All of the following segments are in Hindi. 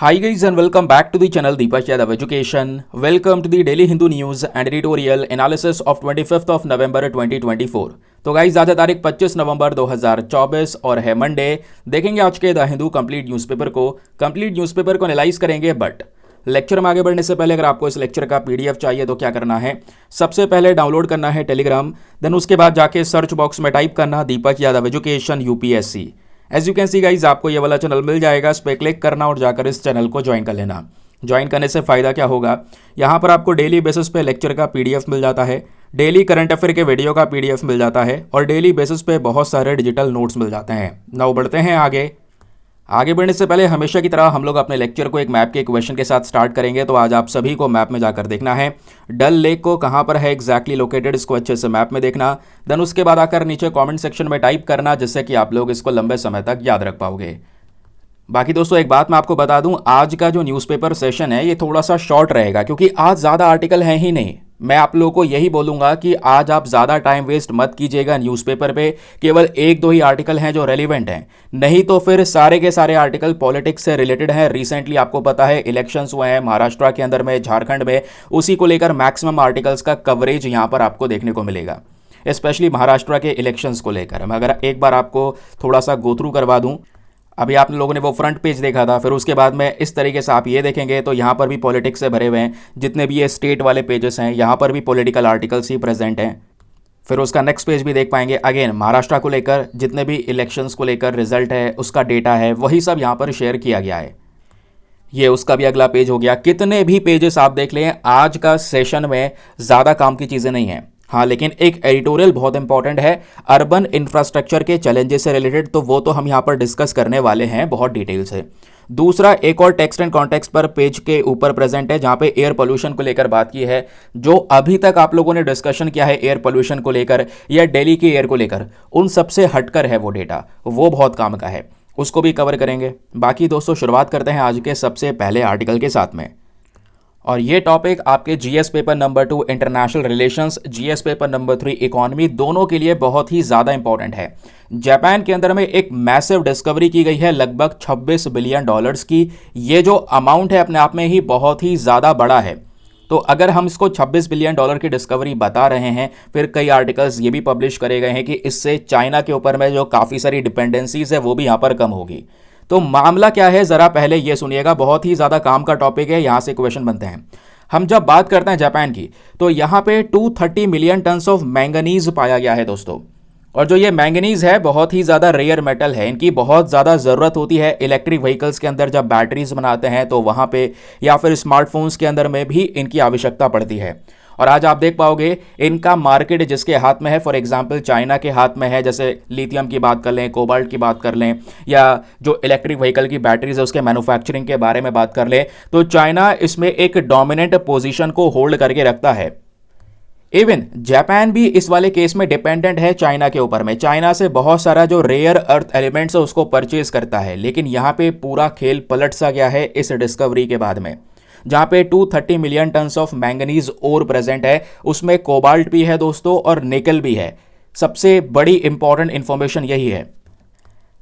Hi guys and welcome back to the channel Deepak Yadav Education. Welcome to the Daily Hindu News and Editorial Analysis of 25th of November 2024. तो गाइज आज है तारीख 25 नवंबर 2024 और है मंडे। देखेंगे आज के द हिंदू कंप्लीट न्यूज़पेपर को एनालाइज करेंगे। बट लेक्चर में आगे बढ़ने से पहले अगर आपको इस लेक्चर का पीडीएफ चाहिए तो क्या करना है, सबसे पहले डाउनलोड करना है टेलीग्राम, देन उसके बाद जाके सर्च बॉक्स में टाइप करना Deepak Yadav education UPSC. As you can see guys आपको ये वाला चैनल मिल जाएगा, इस पर क्लिक करना और जाकर इस चैनल को ज्वाइन कर लेना। ज्वाइन करने से फ़ायदा क्या होगा, यहाँ पर आपको डेली बेसिस पे लेक्चर का पीडीएफ मिल जाता है, डेली करंट अफेयर के वीडियो का पीडीएफ मिल जाता है और डेली बेसिस पे बहुत सारे डिजिटल नोट्स मिल जाते हैं। नाउ बढ़ते हैं आगे बढ़ने से पहले हमेशा की तरह हम लोग अपने लेक्चर को एक मैप के क्वेश्चन के साथ स्टार्ट करेंगे। तो आज आप सभी को मैप में जाकर देखना है डल लेक को कहाँ पर है एग्जैक्टली लोकेटेड, इसको अच्छे से मैप में देखना। देन उसके बाद आकर नीचे कमेंट सेक्शन में टाइप करना, जिससे कि आप लोग इसको लंबे समय तक याद रख पाओगे। बाकी दोस्तों एक बात मैं आपको बता दूं, आज का जो न्यूज़पेपर सेशन है ये थोड़ा सा शॉर्ट रहेगा क्योंकि आज ज़्यादा आर्टिकल हैं ही नहीं। मैं आप लोगों को यही बोलूँगा कि आज आप ज़्यादा टाइम वेस्ट मत कीजिएगा न्यूज़पेपर पे, केवल एक दो ही आर्टिकल हैं जो रेलिवेंट हैं, नहीं तो फिर सारे के सारे आर्टिकल पॉलिटिक्स से रिलेटेड हैं। रिसेंटली आपको पता है इलेक्शंस हुए हैं महाराष्ट्र के अंदर में, झारखंड में, उसी को लेकर मैक्सिमम आर्टिकल्स का कवरेज यहाँ पर आपको देखने को मिलेगा, स्पेशली महाराष्ट्र के इलेक्शंस को लेकर। मैं अगर एक बार आपको थोड़ा सा गो थ्रू करवा दूँ, अभी आप लोगों ने वो फ्रंट पेज देखा था, फिर उसके बाद में इस तरीके से आप ये देखेंगे तो यहाँ पर भी पॉलिटिक्स से भरे हुए हैं। जितने भी ये स्टेट वाले पेजेस हैं यहाँ पर भी पॉलिटिकल आर्टिकल्स ही प्रेजेंट हैं। फिर उसका नेक्स्ट पेज भी देख पाएंगे, अगेन महाराष्ट्र को लेकर जितने भी इलेक्शंस को लेकर रिजल्ट है, उसका डेटा है, वही सब यहाँ पर शेयर किया गया है। ये उसका भी अगला पेज हो गया। कितने भी पेजेस आप देख लें, आज का सेशन में ज़्यादा काम की चीज़ें नहीं हैं। हाँ, लेकिन एक एडिटोरियल बहुत इंपॉर्टेंट है अर्बन इंफ्रास्ट्रक्चर के चैलेंजेस से रिलेटेड, तो वो तो हम यहाँ पर डिस्कस करने वाले हैं बहुत डिटेल से। दूसरा एक और टेक्स्ट एंड कॉन्टेक्स्ट पर पेज के ऊपर प्रेजेंट है, जहाँ पे एयर पोल्यूशन को लेकर बात की है। जो अभी तक आप लोगों ने डिस्कशन किया है एयर पोल्यूशन को लेकर या दिल्ली की एयर को लेकर, उन सबसे हटकर है वो डेटा, वो बहुत काम का है, उसको भी कवर करेंगे। बाकी दोस्तों शुरुआत करते हैं आज के सबसे पहले आर्टिकल के साथ में, और ये टॉपिक आपके GS paper number 2 international relations, GS paper number 3 economy, दोनों के लिए बहुत ही ज़्यादा इंपॉर्टेंट है। जापान के अंदर में एक मैसिव डिस्कवरी की गई है लगभग $26 बिलियन की। ये जो अमाउंट है अपने आप में ही बहुत ही ज़्यादा बड़ा है। तो अगर हम इसको $26 बिलियन की डिस्कवरी बता रहे हैं, फिर कई आर्टिकल्स ये भी पब्लिश करे गए हैं कि इससे चाइना के ऊपर में जो काफ़ी सारी डिपेंडेंसीज है वो भी यहाँ पर कम होगी। तो मामला क्या है ज़रा पहले ये सुनिएगा, बहुत ही ज़्यादा काम का टॉपिक है, यहाँ से क्वेश्चन बनते हैं। हम जब बात करते हैं जापान की, तो यहाँ पे 230 मिलियन टन्स ऑफ मैंगनीज पाया गया है दोस्तों। और जो ये मैंगनीज है बहुत ही ज़्यादा रेयर मेटल है, इनकी बहुत ज़्यादा ज़रूरत होती है इलेक्ट्रिक व्हीकल्स के अंदर, जब बैटरीज बनाते हैं तो वहाँ पे, या फिर स्मार्टफोन्स के अंदर में भी इनकी आवश्यकता पड़ती है। और आज आप देख पाओगे इनका मार्केट जिसके हाथ में है, फॉर एग्जांपल चाइना के हाथ में है, जैसे लिथियम की बात कर लें, कोबाल्ट की बात कर लें, या जो इलेक्ट्रिक व्हीकल की बैटरीज है उसके मैन्युफैक्चरिंग के बारे में बात कर लें, तो चाइना इसमें एक डोमिनेंट पोजीशन को होल्ड करके रखता है। इवन जापान भी इस वाले केस में डिपेंडेंट है चाइना के ऊपर में, चाइना से बहुत सारा जो रेयर अर्थ एलिमेंट्स है उसको परचेज करता है। लेकिन यहाँ पे पूरा खेल पलट सा गया है इस डिस्कवरी के बाद में, जहाँ पे 230 million tons of manganese ore present है, उसमें कोबाल्ट भी है दोस्तों और निकल भी है। सबसे बड़ी इंपॉर्टेंट इंफॉर्मेशन यही है।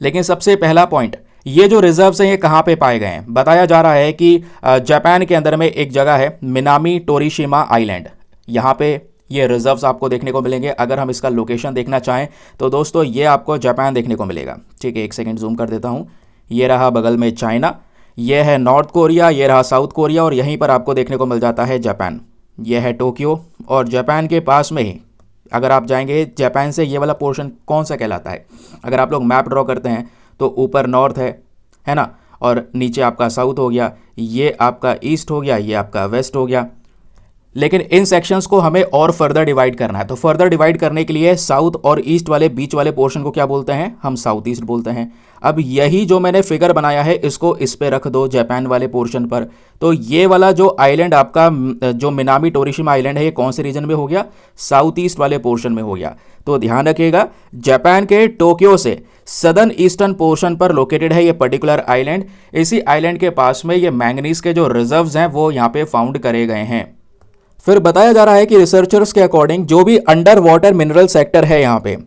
लेकिन सबसे पहला पॉइंट, ये जो रिजर्व्स हैं ये कहाँ पे पाए गए हैं। बताया जा रहा है कि जापान के अंदर में एक जगह है मिनामी टोरिशिमा आइलैंड, यहाँ पे ये रिजर्व्स आपको देखने को मिलेंगे। अगर हम इसका लोकेशन देखना चाहें तो दोस्तों ये आपको जापान देखने को मिलेगा। ठीक है, एक सेकेंड जूम कर देता हूँ। ये रहा बगल में चाइना, ये है नॉर्थ कोरिया, ये रहा साउथ कोरिया, और यहीं पर आपको देखने को मिल जाता है जापान। ये है टोक्यो, और जापान के पास में ही अगर आप जाएंगे, जापान से ये वाला पोर्शन कौन सा कहलाता है, अगर आप लोग मैप ड्रॉ करते हैं तो ऊपर नॉर्थ है ना, और नीचे आपका साउथ हो गया, ये आपका ईस्ट हो गया, ये आपका वेस्ट हो गया। लेकिन इन सेक्शंस को हमें और फर्दर डिवाइड करना है, तो फर्दर डिवाइड करने के लिए साउथ और ईस्ट वाले बीच वाले पोर्शन को क्या बोलते हैं, हम साउथ ईस्ट बोलते हैं। अब यही जो मैंने फिगर बनाया है इसको इस पे रख दो जापान वाले पोर्शन पर, तो ये वाला जो आइलैंड आपका जो मिनामी टोरिशिमा आइलैंड है ये कौन से रीजन में हो गया, साउथ ईस्ट वाले पोर्शन में हो गया। तो ध्यान रखिएगा, जापान के टोक्यो से सदर्न ईस्टर्न पोर्शन पर लोकेटेड है ये पर्टिकुलर आइलैंड। इसी आइलैंड के पास में ये मैंगनीज के जो रिजर्व्स हैं वो यहाँ पे फाउंड करे गए हैं। फिर बताया जा रहा है कि रिसर्चर्स के अकॉर्डिंग जो भी अंडर वाटर मिनरल सेक्टर है यहाँ पे,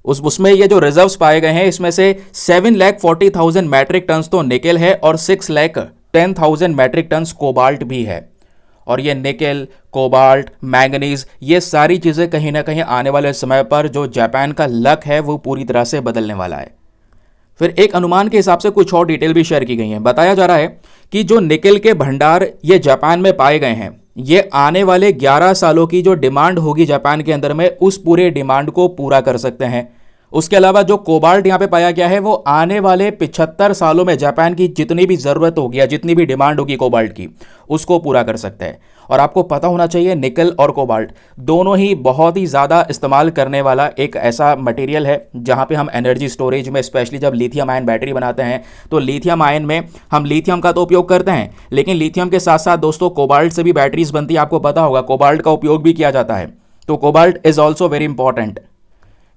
उसमें ये जो रिजर्व्स पाए गए हैं इसमें से 7,40,000 मैट्रिक टन्स तो निकेल है और 6 लाख 10,000 मैट्रिक टन्स कोबाल्ट भी है। और ये निकेल, कोबाल्ट, मैंगनीज, ये सारी चीज़ें कहीं ना कहीं आने वाले समय पर जो जापान का लक है वो पूरी तरह से बदलने वाला है। फिर एक अनुमान के हिसाब से कुछ और डिटेल भी शेयर की गई है। बताया जा रहा है कि जो निकेल के भंडार ये जापान में पाए गए हैं, ये आने वाले 11 सालों की जो डिमांड होगी जापान के अंदर में, उस पूरे डिमांड को पूरा कर सकते हैं। उसके अलावा जो कोबाल्ट यहाँ पे पाया गया है वो आने वाले 75 सालों में जापान की जितनी भी ज़रूरत होगी या जितनी भी डिमांड होगी कोबाल्ट की, उसको पूरा कर सकते हैं। और आपको पता होना चाहिए निकल और कोबाल्ट दोनों ही बहुत ही ज़्यादा इस्तेमाल करने वाला एक ऐसा मटेरियल है जहाँ पे हम एनर्जी स्टोरेज में, स्पेशली जब लिथियम आयन बैटरी बनाते हैं तो लिथियम आयन में हम लिथियम का तो उपयोग करते हैं, लेकिन लिथियम के साथ साथ दोस्तों कोबाल्ट से भी बैटरीज बनती है। आपको पता होगा कोबाल्ट का उपयोग भी किया जाता है, तो cobalt is also very important.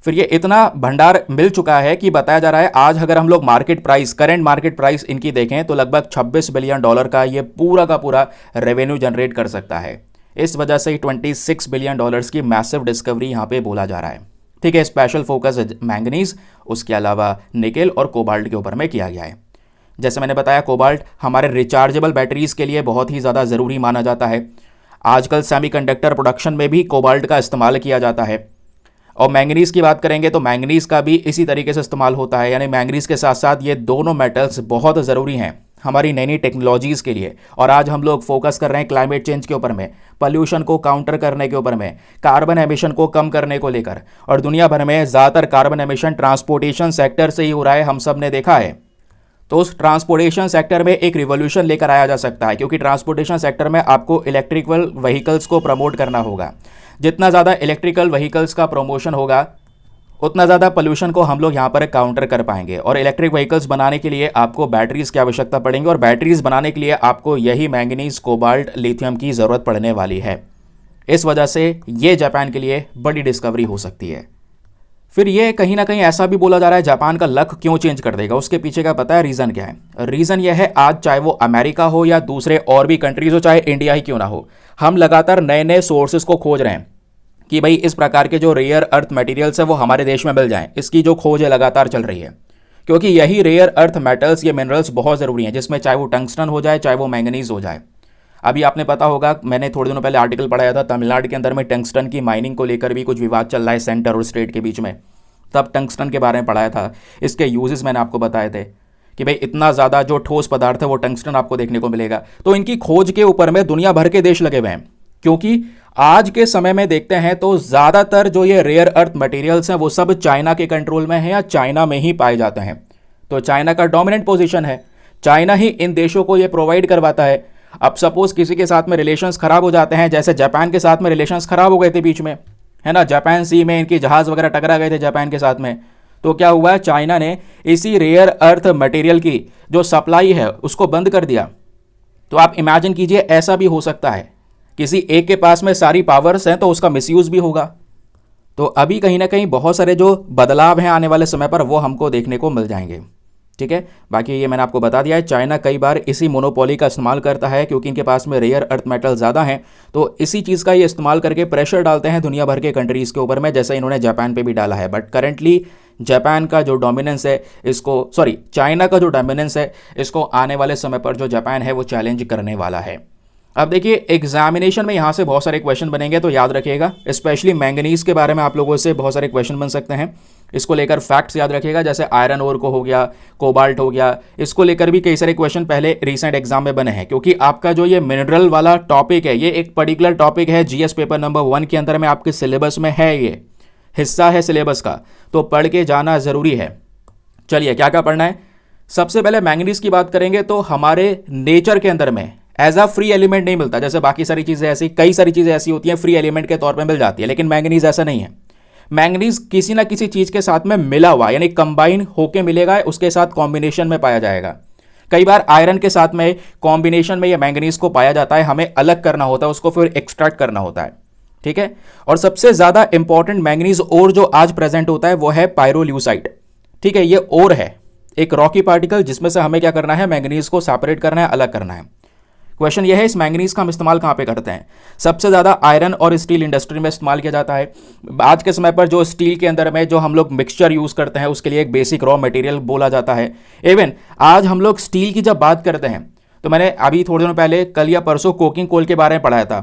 फिर ये इतना भंडार मिल चुका है कि बताया जा रहा है आज अगर हम लोग market price, current market price इनकी देखें तो लगभग $26 बिलियन का ये पूरा का पूरा रेवेन्यू जनरेट कर सकता है। इस वजह से $26 बिलियन की मैसिव डिस्कवरी यहाँ पे बोला जा रहा है। ठीक है, स्पेशल फोकस मैंगनीज, उसके अलावा निकेल और कोबाल्ट के ऊपर में किया गया है। जैसे मैंने बताया कोबाल्ट हमारे रिचार्जेबल बैटरीज के लिए बहुत ही ज़्यादा ज़रूरी माना जाता है। आजकल सेमीकंडक्टर प्रोडक्शन में भी कोबाल्ट का इस्तेमाल किया जाता है। और मैंगनीज की बात करेंगे तो मैंगनीज का भी इसी तरीके से इस्तेमाल होता है, यानी मैंगनीज के साथ साथ ये दोनों मेटल्स बहुत ज़रूरी हैं हमारी नई नई टेक्नोलॉजीज़ के लिए। और आज हम लोग फोकस कर रहे हैं क्लाइमेट चेंज के ऊपर में, पॉल्यूशन को काउंटर करने के ऊपर में, कार्बन एमिशन को कम करने को लेकर। और दुनिया भर में ज़्यादातर कार्बन एमिशन ट्रांसपोर्टेशन सेक्टर से ही हो रहा है, हम सब ने देखा है। तो उस ट्रांसपोर्टेशन सेक्टर में एक रिवोल्यूशन लेकर आया जा सकता है, क्योंकि ट्रांसपोर्टेशन सेक्टर में आपको इलेक्ट्रिकल व्हीकल्स को प्रमोट करना होगा। जितना ज़्यादा इलेक्ट्रिकल व्हीकल्स का प्रमोशन होगा उतना ज़्यादा पोल्यूशन को हम लोग यहाँ पर काउंटर कर पाएंगे। और इलेक्ट्रिक व्हीकल्स बनाने के लिए आपको बैटरीज़ की आवश्यकता पड़ेंगी, और बैटरीज़ बनाने के लिए आपको यही मैंगनीज, कोबाल्ट, लिथियम की ज़रूरत पड़ने वाली है। इस वजह से ये जापान के लिए बड़ी डिस्कवरी हो सकती है। फिर ये कहीं ना कहीं ऐसा भी बोला जा रहा है जापान का लक क्यों चेंज कर देगा, उसके पीछे का पता है रीज़न क्या है? रीज़न यह है आज चाहे वो अमेरिका हो या दूसरे और भी कंट्रीज़ हो, चाहे इंडिया ही क्यों ना हो, हम लगातार नए नए सोर्सेज को खोज रहे हैं कि भाई इस प्रकार के जो रेयर अर्थ मटेरियल्स है वो हमारे देश में मिल जाएं। इसकी जो खोज है लगातार चल रही है, क्योंकि यही रेयर अर्थ मेटल्स, ये मिनरल्स बहुत ज़रूरी हैं, जिसमें चाहे वो टंगस्टन हो जाए, चाहे वो मैंगनीज हो जाए। अभी आपने पता होगा, मैंने थोड़े दिनों पहले आर्टिकल पढ़ाया था, तमिलनाडु के अंदर में टंगस्टन की माइनिंग को लेकर भी कुछ विवाद चल रहा है सेंटर और स्टेट के बीच में। तब टंगस्टन के बारे में पढ़ाया था, इसके यूजेस मैंने आपको बताए थे कि भाई इतना ज़्यादा जो ठोस पदार्थ है वो टंगस्टन आपको देखने को मिलेगा। तो इनकी खोज के ऊपर में दुनिया भर के देश लगे हुए हैं, क्योंकि आज के समय में देखते हैं तो ज़्यादातर जो ये रेयर अर्थ मटेरियल्स हैं वो सब चाइना के कंट्रोल में है या चाइना में ही पाए जाते हैं। तो चाइना का डोमिनेंट पोजीशन है, चाइना ही इन देशों को ये प्रोवाइड करवाता है। अब सपोज किसी के साथ में रिलेशंस खराब हो जाते हैं, जैसे जापान के साथ में रिलेशंस खराब हो गए थे बीच में, है ना, जापान सी में इनकी जहाज़ वगैरह टकरा गए थे जापान के साथ में। तो क्या हुआ, चाइना ने इसी रेयर अर्थ मटेरियल की जो सप्लाई है उसको बंद कर दिया। तो आप इमेजिन कीजिए ऐसा भी हो सकता है, किसी एक के पास में सारी पावर्स हैं तो उसका मिसयूज़ भी होगा। तो अभी कहीं ना कहीं बहुत सारे जो बदलाव हैं आने वाले समय पर वो हमको देखने को मिल जाएंगे। ठीक है, बाकी ये मैंने आपको बता दिया है, चाइना कई बार इसी मोनोपोली का इस्तेमाल करता है, क्योंकि इनके पास में रेयर अर्थ मेटल ज़्यादा हैं, तो इसी चीज़ का ये इस्तेमाल करके प्रेशर डालते हैं दुनिया भर के कंट्रीज़ के ऊपर में, जैसे इन्होंने जापान पे भी डाला है। बट करेंटली जापान का जो डोमिनेंस है इसको, चाइना का जो डोमिनेंस है इसको आने वाले समय पर जो जापान है वो चैलेंज करने वाला है। अब देखिए एग्जामिनेशन में यहाँ से बहुत सारे क्वेश्चन बनेंगे, तो याद रखिएगा, स्पेशली मैंगनीज के बारे में आप लोगों से बहुत सारे क्वेश्चन बन सकते हैं। इसको लेकर फैक्ट्स याद रखिएगा, जैसे आयरन ओर को हो गया, कोबाल्ट हो गया, इसको लेकर भी कई सारे क्वेश्चन पहले रिसेंट एग्जाम में बने हैं। क्योंकि आपका जो ये मिनरल वाला टॉपिक है ये एक पर्टिकुलर टॉपिक है, जीएस पेपर नंबर 1 के अंदर में आपके सिलेबस में है, ये हिस्सा है सिलेबस का, तो पढ़ के जाना ज़रूरी है। चलिए क्या क्या पढ़ना है, सबसे पहले मैंगनीज की बात करेंगे तो हमारे नेचर के अंदर में एज अ फ्री एलिमेंट नहीं मिलता। जैसे बाकी सारी चीज़ें ऐसी, कई सारी चीज़ें ऐसी होती हैं फ्री एलिमेंट के तौर पे मिल जाती है, लेकिन मैंगनीज ऐसा नहीं है। मैंगनीज किसी ना किसी चीज़ के साथ में मिला हुआ, यानी कंबाइन होके मिलेगा, उसके साथ कॉम्बिनेशन में पाया जाएगा। कई बार आयरन के साथ में कॉम्बिनेशन में ये मैंगनीज को पाया जाता है, हमें अलग करना होता है, उसको फिर एक्सट्रैक्ट करना होता है। ठीक है, और सबसे ज़्यादा इंपॉर्टेंट मैंगनीज और जो आज प्रेजेंट होता है वो है पायरोल्यूसाइट। ठीक है, ये और है एक रॉकी पार्टिकल जिसमें से हमें क्या करना है, मैंगनीज को सेपरेट करना है, अलग करना है। क्वेश्चन यह है इस मैंगनीज का हम इस्तेमाल कहाँ पे करते हैं? सबसे ज़्यादा आयरन और स्टील इंडस्ट्री में इस्तेमाल किया जाता है। आज के समय पर जो स्टील के अंदर में जो हम लोग मिक्सचर यूज़ करते हैं उसके लिए एक बेसिक रॉ मटेरियल बोला जाता है। इवन आज हम लोग स्टील की जब बात करते हैं तो मैंने अभी थोड़े दिनों पहले कल या परसों कोकिंग कोल के बारे में पढ़ाया था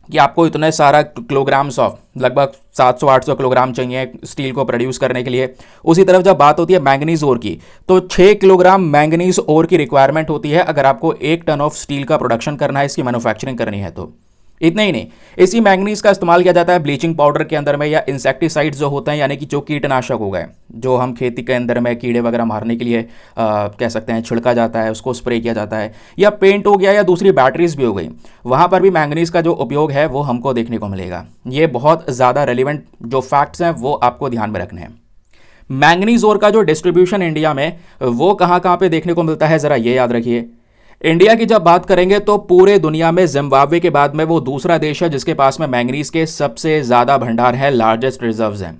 कि आपको इतने सारा किलोग्राम्स ऑफ लगभग 700-800 किलोग्राम चाहिए स्टील को प्रोड्यूस करने के लिए। उसी तरफ जब बात होती है मैंगनीज ओर की, तो 6 किलोग्राम मैंगनीज ओर की रिक्वायरमेंट होती है अगर आपको 1 टन ऑफ स्टील का प्रोडक्शन करना है, इसकी मैन्युफैक्चरिंग करनी है तो। इतना ही नहीं, इसी मैंगनीज का इस्तेमाल किया जाता है ब्लीचिंग पाउडर के अंदर में, या इंसेक्टिसाइड्स जो होते हैं यानी कि जो कीटनाशक हो गए, जो हम खेती के अंदर में कीड़े वगैरह मारने के लिए कह सकते हैं छिड़का जाता है, उसको स्प्रे किया जाता है, या पेंट हो गया, या दूसरी बैटरीज भी हो गई, वहाँ पर भी मैंगनीज का जो उपयोग है वो हमको देखने को मिलेगा। ये बहुत ज़्यादा रेलिवेंट जो फैक्ट्स हैं वो आपको ध्यान में रखने हैं। मैंगनीज ओर का जो डिस्ट्रीब्यूशन इंडिया में वो कहाँ कहाँ पे देखने को मिलता है, ज़रा ये याद रखिए। इंडिया की जब बात करेंगे तो पूरे दुनिया में जिम्बाब्वे के बाद में वो दूसरा देश है जिसके पास में मैंगनीज के सबसे ज़्यादा भंडार है, लार्जेस्ट रिजर्व्स हैं।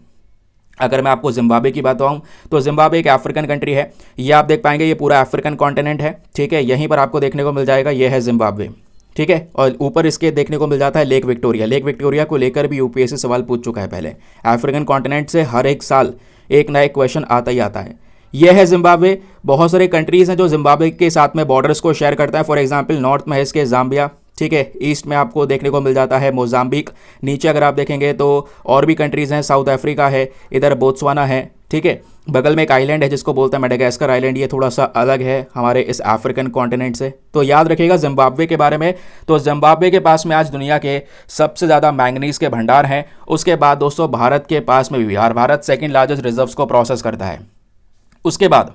अगर मैं आपको जिम्बाब्वे की बात बताऊं तो जिम्बाब्वे एक अफ्रीकन कंट्री है, ये आप देख पाएंगे, ये पूरा अफ्रीकन कॉन्टिनेंट है, ठीक है। यहीं पर आपको देखने को मिल जाएगा, ये है जिम्बाब्वे, ठीक है। और ऊपर इसके देखने को मिल जाता है लेक विक्टोरिया। लेक विक्टोरिया को लेकर भी यूपीएससी सवाल पूछ चुका है पहले। अफ्रीकन कॉन्टिनेंट से हर एक साल एक नया क्वेश्चन आता ही आता है। यह है जिम्बाब्वे। बहुत सारे कंट्रीज़ हैं जो जिम्बाब्वे के साथ में बॉर्डर्स को शेयर करता है। फॉर एग्जांपल नॉर्थ में है इसके जाम्बिया, ठीक है। ईस्ट में आपको देखने को मिल जाता है मोजाम्बिक। नीचे अगर आप देखेंगे तो और भी कंट्रीज़ हैं, साउथ अफ्रीका है, इधर बोत्सवाना है, ठीक है। बगल में एक आइलैंड है जिसको बोलते हैं मेडागास्कर आइलैंड, ये थोड़ा सा अलग है हमारे इस अफ्रीकन कॉन्टिनेंट से। तो याद रखिएगा जिम्बाब्वे के बारे में। तो जिम्बाब्वे के पास में आज दुनिया के सबसे ज़्यादा मैंगनीज के भंडार हैं। उसके बाद दोस्तों भारत के पास में भी, और भारत सेकेंड लार्जेस्ट रिजर्व्स को प्रोसेस करता है। उसके बाद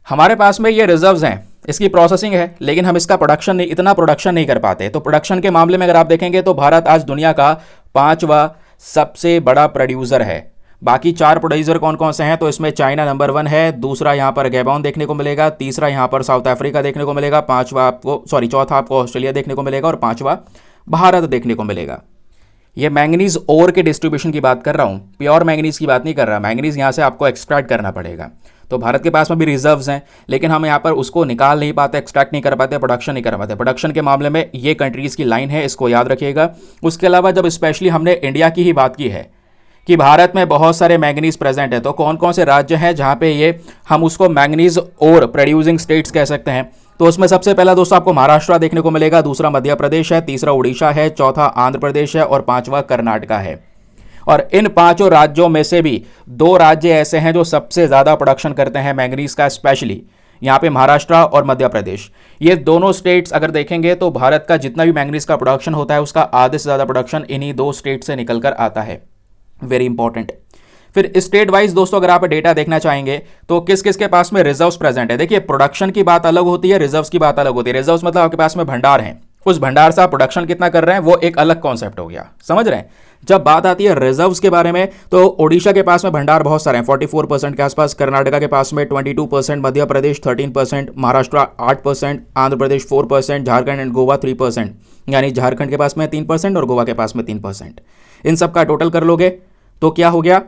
हमारे पास में ये रिजर्व्स हैं, इसकी प्रोसेसिंग है, लेकिन हम इसका इतना प्रोडक्शन नहीं कर पाते। तो प्रोडक्शन के मामले में अगर आप देखेंगे तो भारत आज दुनिया का 5वां सबसे बड़ा प्रोड्यूसर है। बाकी 4 प्रोड्यूसर कौन कौन से हैं, तो इसमें चाइना नंबर 1 है, दूसरा यहाँ पर गैबॉन देखने को मिलेगा, तीसरा यहाँ पर साउथ अफ्रीका देखने को मिलेगा, चौथा आपको ऑस्ट्रेलिया देखने को मिलेगा, और 5वां भारत देखने को मिलेगा। ये मैंगनीज ओर के डिस्ट्रीब्यूशन की बात कर रहा हूँ, प्योर मैंगनीज की बात नहीं कर रहा। मैंगनीज यहाँ से आपको एक्सट्रैक्ट करना पड़ेगा। तो भारत के पास में भी रिजर्व्स हैं, लेकिन हम यहाँ पर उसको निकाल नहीं पाते, एक्सट्रैक्ट नहीं कर पाते, प्रोडक्शन नहीं कर पाते। प्रोडक्शन के मामले में ये कंट्रीज़ की लाइन है, इसको याद रखिएगा। उसके अलावा जब स्पेशली हमने इंडिया की ही बात की है कि भारत में बहुत सारे मैंगनीज प्रेजेंट है, तो कौन कौन से राज्य हैं जहाँ पे ये हम उसको मैंगनीज और प्रोड्यूसिंग स्टेट्स कह सकते हैं। तो उसमें सबसे पहला दोस्तों आपको महाराष्ट्र देखने को मिलेगा, दूसरा मध्य प्रदेश है, तीसरा उड़ीसा है, चौथा आंध्र प्रदेश है, और 5वां कर्नाटका है। और इन 5 राज्यों में से भी 2 राज्य ऐसे हैं जो सबसे ज़्यादा प्रोडक्शन करते हैं मैंगनीज का, स्पेशली यहाँ पे महाराष्ट्र और मध्य प्रदेश। ये दोनों स्टेट्स अगर देखेंगे तो भारत का जितना भी मैंगनीज का प्रोडक्शन होता है उसका आधे से ज़्यादा प्रोडक्शन इन्हीं 2 स्टेट से निकल कर आता है। Very important. फिर स्टेट वाइज दोस्तों अगर आप डेटा देखना चाहेंगे तो किस किस के पास में रिजर्व्स प्रेजेंट है। देखिए प्रोडक्शन की बात अलग होती है, रिजर्व्स की बात अलग होती है। रिजर्व्स मतलब आपके पास में भंडार हैं, उस भंडार से आप प्रोडक्शन कितना कर रहे हैं वो एक अलग कॉन्सेप्ट हो गया, समझ रहे हैं। जब बात आती है रिजर्व्स के बारे में तो ओडिशा के पास में भंडार बहुत सारे हैं, 44% के आसपास, कर्नाटका के पास में 22%, मध्य प्रदेश 13%, महाराष्ट्र 8%, आंध्र प्रदेश 4%, झारखंड एंड गोवा 3%, यानी झारखंड के पास में 3% और गोवा के पास में 3%। इन सब का टोटल कर लोगे तो क्या हो गया,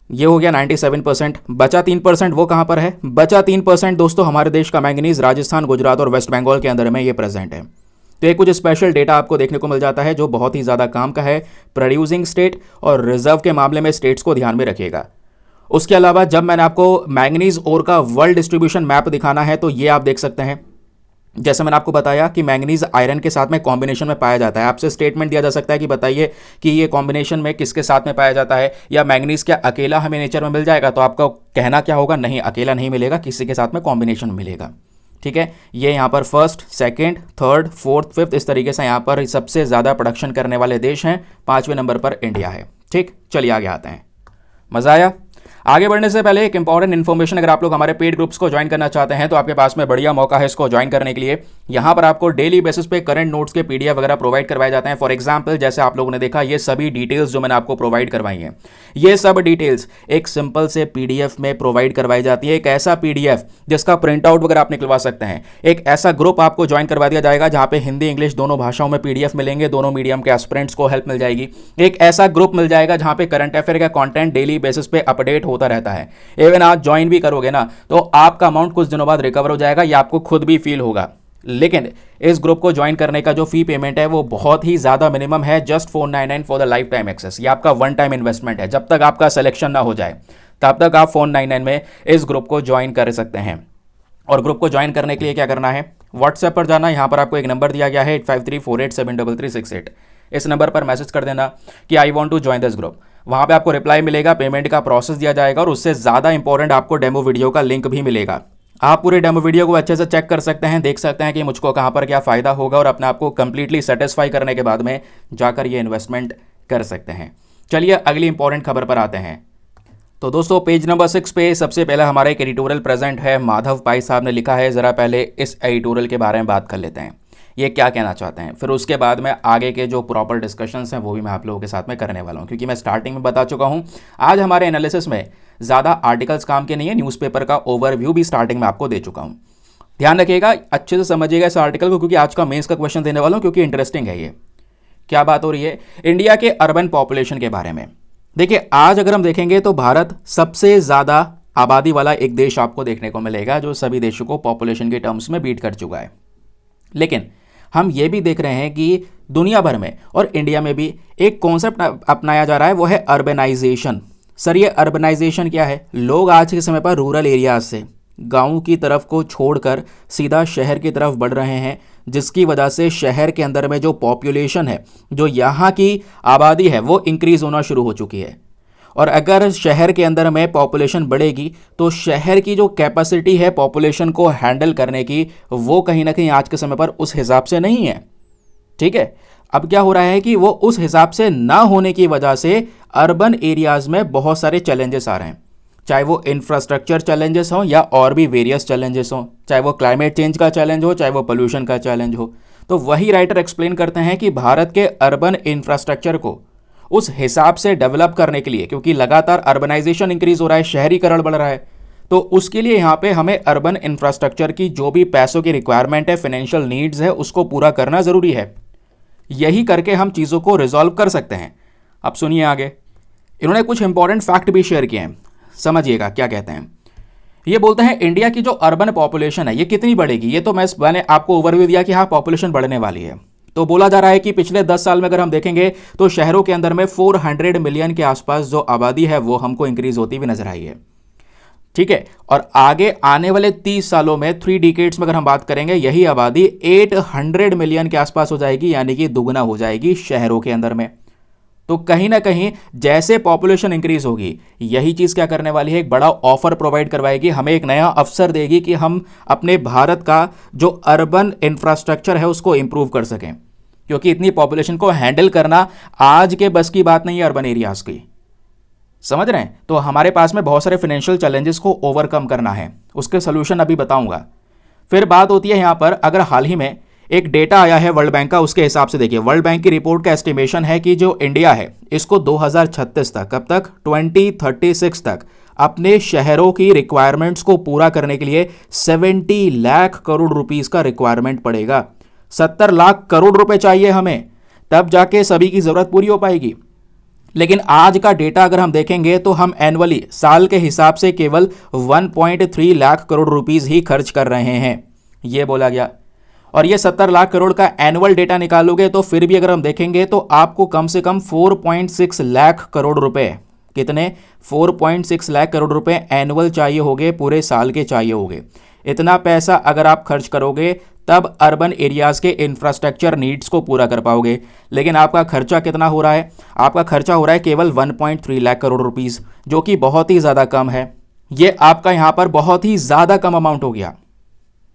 ये हो गया 97%। बचा 3% वो कहाँ पर है, बचा 3% दोस्तों हमारे देश का मैंगनीज राजस्थान, गुजरात और वेस्ट बंगाल के अंदर में ये प्रेजेंट है। तो ये कुछ स्पेशल डेटा आपको देखने को मिल जाता है जो बहुत ही ज़्यादा काम का है। प्रोड्यूसिंग स्टेट और रिजर्व के मामले में स्टेट्स को ध्यान में रखिएगा। उसके अलावा जब मैंने आपको मैंगनीज ओर का वर्ल्ड डिस्ट्रीब्यूशन मैप दिखाना है तो ये आप देख सकते हैं। जैसे मैंने आपको बताया कि मैंगनीज आयरन के साथ में कॉम्बिनेशन में पाया जाता है। आपसे स्टेटमेंट दिया जा सकता है कि बताइए कि ये कॉम्बिनेशन में किसके साथ में पाया जाता है, या मैंगनीज क्या अकेला हमें नेचर में मिल जाएगा, तो आपका कहना क्या होगा, नहीं अकेला नहीं मिलेगा, किसी के साथ में कॉम्बिनेशन मिलेगा। ठीक है, ये यहाँ पर first, second, third, fourth, fifth इस तरीके से यहाँ पर सबसे ज़्यादा प्रोडक्शन करने वाले देश हैं। 5वें नंबर पर इंडिया है। ठीक, चलिए आगे आते हैं। मज़ा आया? आगे बढ़ने से पहले एक इंपॉर्टेंट इन्फॉर्मेशन, अगर आप लोग हमारे पेड ग्रुप्स को ज्वाइन करना चाहते हैं तो आपके पास में बढ़िया मौका है इसको ज्वाइन करने के लिए। यहाँ पर आपको डेली बेसिस पे करंट नोट्स के पीडीएफ वगैरह प्रोवाइड करवाए जाते हैं। फॉर एग्जांपल जैसे आप लोगों ने देखा ये सभी डिटेल्स जो मैंने आपको प्रोवाइड करवाई हैं, ये सब डिटेल्स एक सिंपल से पीडीएफ में प्रोवाइड करवाई जाती है। एक ऐसा पीडीएफ जिसका प्रिंट आउट वगैरह आप निकलवा सकते हैं। एक ऐसा ग्रुप आपको ज्वाइन करवा दिया जाएगा जहाँ पे हिंदी इंग्लिश दोनों भाषाओं में पीडीएफ मिलेंगे, दोनों मीडियम के एस्पिरेंट्स को हेल्प मिल जाएगी। एक ऐसा ग्रुप मिल जाएगा जहाँ पे करंट अफेयर का कॉन्टेंट डेली बेसिस पे अपडेट होता रहता है। इवन आज ज्वाइन भी करोगे ना तो आपका अमाउंट कुछ दिनों बाद रिकवर हो जाएगा, ये आपको खुद भी फील होगा। लेकिन इस ग्रुप को ज्वाइन करने का जो फी पेमेंट है वो बहुत ही ज्यादा मिनिमम है, just 499 for the life time access. ये आपका वन टाइम इन्वेस्टमेंट है। जब तक आपका सिलेक्शन ना हो जाए तब तक आप 499 में इस ग्रुप को ज्वाइन कर सकते हैं। और ग्रुप को ज्वाइन करने के लिए क्या करना है, व्हाट्सएप पर जाना, यहाँ पर आपको एक नंबर दिया गया है 8534873368। इस नंबर पर मैसेज कर देना कि I want to join this group. वहाँ पे आपको रिप्लाई मिलेगा, पेमेंट का प्रोसेस दिया जाएगा और उससे ज़्यादा इंपॉर्टेंट आपको डेमो वीडियो का लिंक भी मिलेगा। आप पूरे डेमो वीडियो को अच्छे से चेक कर सकते हैं, देख सकते हैं कि मुझको कहाँ पर क्या फ़ायदा होगा और अपने आप को कंप्लीटली सेटिस्फाई करने के बाद में जाकर ये इन्वेस्टमेंट कर सकते हैं। चलिए अगली इंपॉर्टेंट खबर पर आते हैं। तो दोस्तों पेज नंबर 6 पे सबसे पहले हमारा एक एडिटोरियल प्रेजेंट है, माधव पाई साहब ने लिखा है। ज़रा पहले इस एडिटोरियल के बारे में बात कर लेते हैं, ये क्या कहना चाहते हैं, फिर उसके बाद में आगे के जो प्रॉपर डिस्कशंस हैं वो भी मैं आप लोगों के साथ में करने वाला हूँ। क्योंकि मैं स्टार्टिंग में बता चुका हूँ आज हमारे एनालिसिस में ज़्यादा आर्टिकल्स काम के नहीं है, न्यूज़पेपर का ओवरव्यू भी स्टार्टिंग में आपको दे चुका हूँ। ध्यान रखिएगा, अच्छे से समझिएगा इस आर्टिकल को, क्योंकि आज का मेंस का क्वेश्चन देने वाला हूँ, क्योंकि इंटरेस्टिंग है ये। क्या बात हो रही है, इंडिया के अर्बन पॉपुलेशन के बारे में। देखिए आज अगर हम देखेंगे तो भारत सबसे ज़्यादा आबादी वाला एक देश आपको देखने को मिलेगा, जो सभी देशों को पॉपुलेशन के टर्म्स में बीट कर चुका है। लेकिन हम ये भी देख रहे हैं कि दुनिया भर में और इंडिया में भी एक कॉन्सेप्ट अपनाया जा रहा है, वो है अर्बनाइजेशन। सर ये अर्बनाइजेशन क्या है? लोग आज के समय पर रूरल एरियाज से गाँव की तरफ को छोड़कर सीधा शहर की तरफ बढ़ रहे हैं, जिसकी वजह से शहर के अंदर में जो पॉपुलेशन है, जो यहाँ की आबादी है, वो इंक्रीज़ होना शुरू हो चुकी है। और अगर शहर के अंदर में पॉपुलेशन बढ़ेगी तो शहर की जो कैपेसिटी है पॉपुलेशन को हैंडल करने की, वो कहीं ना कहीं आज के समय पर उस हिसाब से नहीं है। ठीक है, अब क्या हो रहा है कि वो उस हिसाब से ना होने की वजह से अर्बन एरियाज में बहुत सारे चैलेंजेस आ रहे हैं, चाहे वो इंफ्रास्ट्रक्चर चैलेंजेस हों या और भी वेरियस चैलेंजेस हों, चाहे वो क्लाइमेट चेंज का चैलेंज हो, चाहे वो पोल्यूशन का चैलेंज हो। तो वही राइटर एक्सप्लेन करते हैं कि भारत के अर्बन इंफ्रास्ट्रक्चर को उस हिसाब से डेवलप करने के लिए, क्योंकि लगातार अर्बनाइजेशन इंक्रीज हो रहा है, शहरीकरण बढ़ रहा है, तो उसके लिए यहाँ पे हमें अर्बन इंफ्रास्ट्रक्चर की जो भी पैसों की रिक्वायरमेंट है, फाइनेंशियल नीड्स है, उसको पूरा करना ज़रूरी है। यही करके हम चीज़ों को रिजॉल्व कर सकते हैं। अब सुनिए आगे, इन्होंने कुछ इंपॉर्टेंट फैक्ट भी शेयर किए हैं, समझिएगा क्या कहते हैं। ये बोलते हैं इंडिया की जो अर्बन पॉपुलेशन है ये कितनी बढ़ेगी। ये तो मैंने आपको ओवरव्यू दिया कि हाँ पॉपुलेशन बढ़ने वाली है। तो बोला जा रहा है कि पिछले 10 साल में अगर हम देखेंगे तो शहरों के अंदर में 400 मिलियन के आसपास जो आबादी है वो हमको इंक्रीज होती हुई नजर आई है। ठीक है, और आगे आने वाले 30 सालों में 3 डिकेड्स में अगर हम बात करेंगे, यही आबादी 800 मिलियन के आसपास हो जाएगी, यानी कि दुगना हो जाएगी शहरों के अंदर में। तो कहीं ना कहीं जैसे पॉपुलेशन इंक्रीज होगी, यही चीज़ क्या करने वाली है, एक बड़ा ऑफर प्रोवाइड करवाएगी, हमें एक नया अवसर देगी कि हम अपने भारत का जो अर्बन इंफ्रास्ट्रक्चर है उसको इंप्रूव कर सकें। क्योंकि इतनी पॉपुलेशन को हैंडल करना आज के बस की बात नहीं है अर्बन एरियाज की, समझ रहे हैं। तो हमारे पास में बहुत सारे फाइनेंशियल चैलेंजेस को ओवरकम करना है, उसके सोल्यूशन अभी बताऊंगा। फिर बात होती है यहाँ पर, अगर हाल ही में एक डेटा आया है वर्ल्ड बैंक का, उसके हिसाब से देखिए, वर्ल्ड बैंक की रिपोर्ट का एस्टिमेशन है कि जो इंडिया है इसको 2036 तक, कब तक, 2036 तक अपने शहरों की रिक्वायरमेंट्स को पूरा करने के लिए 70 लाख करोड़ रुपीस का रिक्वायरमेंट पड़ेगा। 70 लाख करोड़ रुपए चाहिए हमें, तब जाके सभी की जरूरत पूरी हो पाएगी। लेकिन आज का डेटा अगर हम देखेंगे तो हम एनुअली साल के हिसाब से केवल 1.3 लाख करोड़ रुपीस ही खर्च कर रहे हैं, ये बोला गया। और ये 70 लाख करोड़ का एनुअल डेटा निकालोगे तो फिर भी अगर हम देखेंगे तो आपको कम से कम 4.6 लाख करोड़ रुपए, कितने, 4.6 लाख करोड़ रुपए एनुअल चाहिए होंगे, पूरे साल के चाहिए होंगे। इतना पैसा अगर आप खर्च करोगे तब अर्बन एरियाज के इंफ्रास्ट्रक्चर नीड्स को पूरा कर पाओगे। लेकिन आपका खर्चा कितना हो रहा है, आपका खर्चा हो रहा है केवल 1.3 लाख करोड़ रुपीस, जो कि बहुत ही ज़्यादा कम है। ये आपका यहाँ पर बहुत ही ज़्यादा कम अमाउंट हो गया।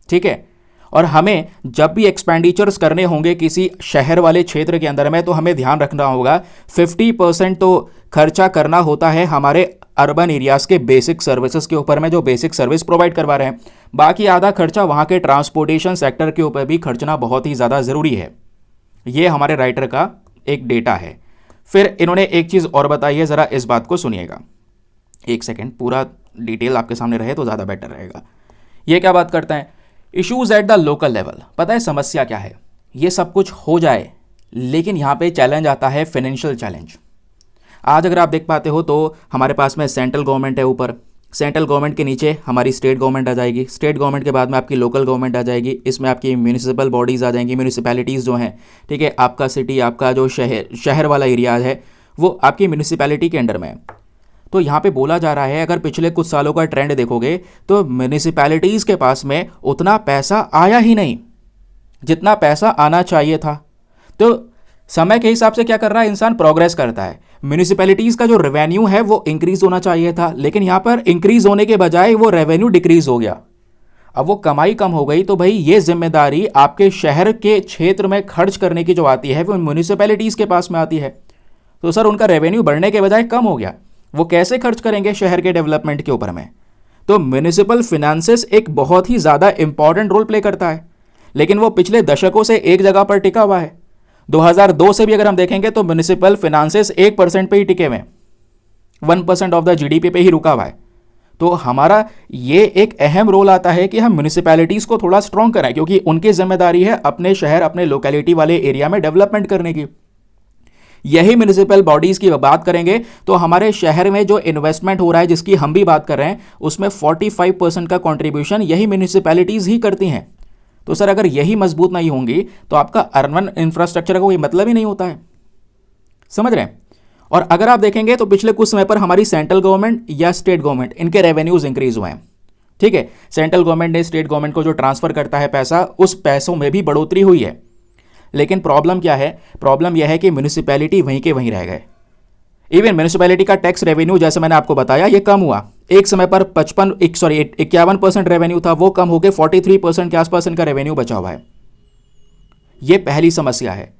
ठीक है, और हमें जब भी एक्सपेंडिचर्स करने होंगे किसी शहर वाले क्षेत्र के अंदर में, तो हमें ध्यान रखना होगा 50% तो खर्चा करना होता है हमारे अर्बन एरियाज़ के बेसिक सर्विसेज के ऊपर में, जो बेसिक सर्विस प्रोवाइड करवा रहे हैं। बाकी आधा खर्चा वहाँ के ट्रांसपोर्टेशन सेक्टर के ऊपर भी खर्चना बहुत ही ज़्यादा ज़रूरी है। ये हमारे राइटर का एक डेटा है। फिर इन्होंने एक चीज़ और बताई है, ज़रा इस बात को सुनिएगा, एक सेकेंड, पूरा डिटेल आपके सामने रहे तो ज़्यादा बेटर रहेगा। ये क्या बात करते हैं, issues at the local level. पता है समस्या क्या है, ये सब कुछ हो जाए लेकिन यहाँ पे चैलेंज आता है फाइनेंशियल चैलेंज। आज अगर आप देख पाते हो तो हमारे पास में सेंट्रल गवर्नमेंट है ऊपर, सेंट्रल गवर्नमेंट के नीचे हमारी स्टेट गवर्नमेंट आ जाएगी, स्टेट गवर्नमेंट के बाद में आपकी लोकल गवर्नमेंट आ जाएगी, इसमें आपकी म्यूनिसिपल बॉडीज़ आ जाएंगी, म्यूनिसिपैलिटीज़ जो हैं, ठीक है, आपका सिटी, आपका जो शहर वाला एरिया है वो आपकी म्यूनिसिपैलिटी के अंडर में है। तो यहाँ पे बोला जा रहा है अगर पिछले कुछ सालों का ट्रेंड देखोगे तो म्यूनिसिपैलिटीज़ के पास में उतना पैसा आया ही नहीं। जितना पैसा आना चाहिए था। तो समय के हिसाब से क्या कर रहा है इंसान, प्रोग्रेस करता है। म्यूनिसिपैलिटीज़ का जो रेवेन्यू है वो इंक्रीज होना चाहिए था, लेकिन यहाँ पर इंक्रीज होने के बजाय वो रेवेन्यू डिक्रीज हो गया। अब वो कमाई कम हो गई तो भाई ये जिम्मेदारी आपके शहर के क्षेत्र में खर्च करने की जो आती है वो म्यूनिसिपैलिटीज़ के पास में आती है। तो सर उनका रेवेन्यू बढ़ने के बजाय कम हो गया, वो कैसे खर्च करेंगे शहर के डेवलपमेंट के ऊपर में। तो म्यूनिसिपल फिनेंसेस एक बहुत ही ज़्यादा इंपॉर्टेंट रोल प्ले करता है, लेकिन वो पिछले दशकों से एक जगह पर टिका हुआ है। 2002 से भी अगर हम देखेंगे तो म्यूनिसिपल फिनेंसेस 1% पे ही टिके हुए, 1% ऑफ द जीडीपी पे ही रुका हुआ है। तो हमारा ये एक अहम रोल आता है कि हम म्यूनिसिपैलिटीज़ को थोड़ा स्ट्रॉन्ग कराएं, क्योंकि उनकी जिम्मेदारी है अपने शहर अपने लोकेलिटी वाले एरिया में डेवलपमेंट करने की। यही म्यूनिसिपल बॉडीज़ की बात करेंगे तो हमारे शहर में जो इन्वेस्टमेंट हो रहा है जिसकी हम भी बात कर रहे हैं, उसमें 45% का कॉन्ट्रीब्यूशन यही म्यूनिसिपैलिटीज़ ही करती हैं। तो सर अगर यही मजबूत नहीं होंगी तो आपका अर्बन इंफ्रास्ट्रक्चर का कोई मतलब ही नहीं होता है, समझ रहे हैं। और अगर आप देखेंगे तो पिछले कुछ समय पर हमारी सेंट्रल गवर्नमेंट या स्टेट गवर्नमेंट इनके रेवेन्यूज इंक्रीज हुए हैं, ठीक है। सेंट्रल गवर्नमेंट ने स्टेट गवर्नमेंट को जो ट्रांसफर करता है पैसा, उस पैसों में भी बढ़ोतरी हुई है। लेकिन प्रॉब्लम क्या है, प्रॉब्लम यह है कि म्यूनिसिपैलिटी वहीं के वहीं रह गए। इवन म्यूनिसिपैलिटी का टैक्स रेवेन्यू जैसे मैंने आपको बताया ये कम हुआ। एक समय पर 51% रेवेन्यू था, वो कम होकर 43% के आसपास इनका रेवेन्यू बचा हुआ है। ये पहली समस्या है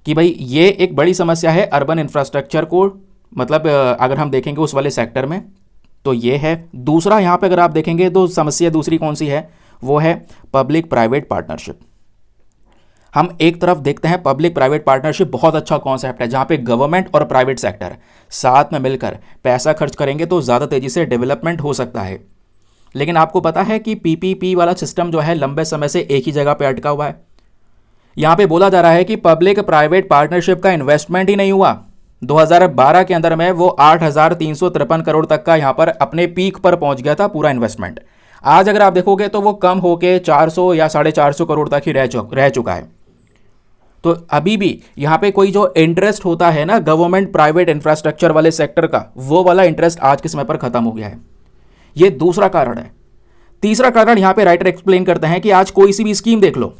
कि भाई ये एक बड़ी समस्या है अर्बन इंफ्रास्ट्रक्चर को, मतलब अगर हम देखेंगे उस वाले सेक्टर में तो ये है। दूसरा यहाँ पे अगर आप देखेंगे तो समस्या दूसरी कौन सी है, वो है पब्लिक प्राइवेट पार्टनरशिप। हम एक तरफ देखते हैं पब्लिक प्राइवेट पार्टनरशिप बहुत अच्छा कॉन्सेप्ट है, जहाँ पे गवर्नमेंट और प्राइवेट सेक्टर साथ में मिलकर पैसा खर्च करेंगे तो ज़्यादा तेज़ी से डेवलपमेंट हो सकता है। लेकिन आपको पता है कि पीपीपी वाला सिस्टम जो है लंबे समय से एक ही जगह पे अटका हुआ है। यहाँ पे बोला जा रहा है कि पब्लिक प्राइवेट पार्टनरशिप का इन्वेस्टमेंट ही नहीं हुआ। 2012 के अंदर में वो 8,353 करोड़ तक का यहाँ पर अपने पीक पर पहुँच गया था पूरा इन्वेस्टमेंट। आज अगर आप देखोगे तो वो कम होके 400 या 450 करोड़ तक ही रह चुका है। तो अभी भी यहाँ पे कोई जो इंटरेस्ट होता है ना गवर्नमेंट प्राइवेट इंफ्रास्ट्रक्चर वाले सेक्टर का, वो वाला इंटरेस्ट आज के समय पर खत्म हो गया है। ये दूसरा कारण है। तीसरा कारण यहाँ पे राइटर एक्सप्लेन करते हैं कि आज कोई सी भी स्कीम देख लो,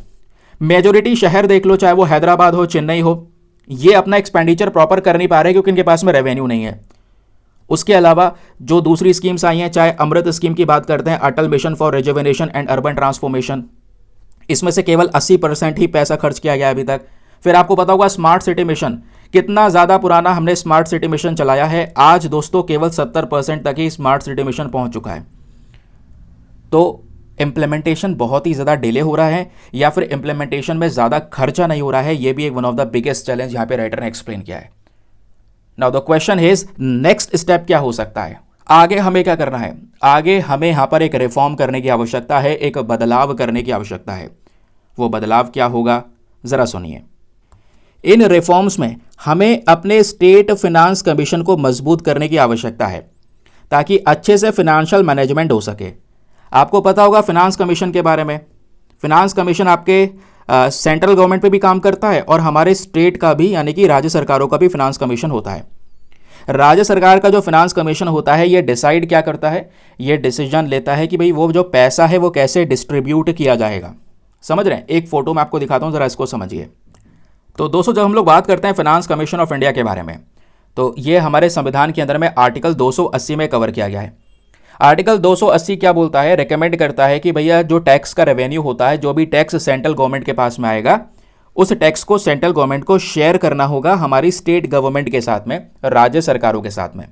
मेजोरिटी शहर देख लो, चाहे वो हैदराबाद हो चेन्नई हो, ये अपना एक्सपेंडिचर प्रॉपर कर नहीं पा रहे क्योंकि इनके पास में रेवेन्यू नहीं है। उसके अलावा जो दूसरी स्कीम्स आई हैं, चाहे अमृत स्कीम की बात करते हैं, Atal mission for rejuvenation and urban transformation, इसमें से केवल 80% ही पैसा खर्च किया गया अभी तक। फिर आपको पता होगा स्मार्ट सिटी मिशन, कितना ज़्यादा पुराना हमने स्मार्ट सिटी मिशन चलाया है, आज दोस्तों केवल 70% तक ही स्मार्ट सिटी मिशन पहुंच चुका है। तो इम्प्लीमेंटेशन बहुत ही ज़्यादा डिले हो रहा है या फिर इम्प्लीमेंटेशन में ज़्यादा खर्चा नहीं हो रहा है, ये भी एक one of the biggest challenge यहाँ पे राइटर ने एक्सप्लेन किया है। Now the question is next step क्या हो सकता है, आगे हमें क्या करना है। आगे हमें यहाँ पर एक रिफॉर्म करने की आवश्यकता है, एक बदलाव करने की आवश्यकता है। वो बदलाव क्या होगा ज़रा सुनिए। इन रिफॉर्म्स में हमें अपने स्टेट फिनांस कमीशन को मजबूत करने की आवश्यकता है ताकि अच्छे से फिनेंशियल मैनेजमेंट हो सके। आपको पता होगा फिनांस कमीशन के बारे में। फिनांस कमीशन आपके सेंट्रल गवर्नमेंट पे भी काम करता है और हमारे स्टेट का भी, यानी कि राज्य सरकारों का भी फिनांस कमीशन होता है। राज्य सरकार का जो फिनांस कमीशन होता है ये डिसाइड क्या करता है, ये डिसीजन लेता है कि भाई वो जो पैसा है वो कैसे डिस्ट्रीब्यूट किया जाएगा। समझ रहे हैं, एक फोटो में आपको दिखाता हूँ, ज़रा इसको समझिए। तो दोस्तों जब हम लोग बात करते हैं फिनांस कमीशन ऑफ इंडिया के बारे में, तो ये हमारे संविधान के अंदर में आर्टिकल 280 में कवर किया गया है। आर्टिकल 280 क्या बोलता है, रिकमेंड करता है कि भैया जो टैक्स का रेवेन्यू होता है, जो भी टैक्स सेंट्रल गवर्नमेंट के पास में आएगा, उस टैक्स को सेंट्रल गवर्नमेंट को शेयर करना होगा हमारी स्टेट गवर्नमेंट के साथ में, राज्य सरकारों के साथ में।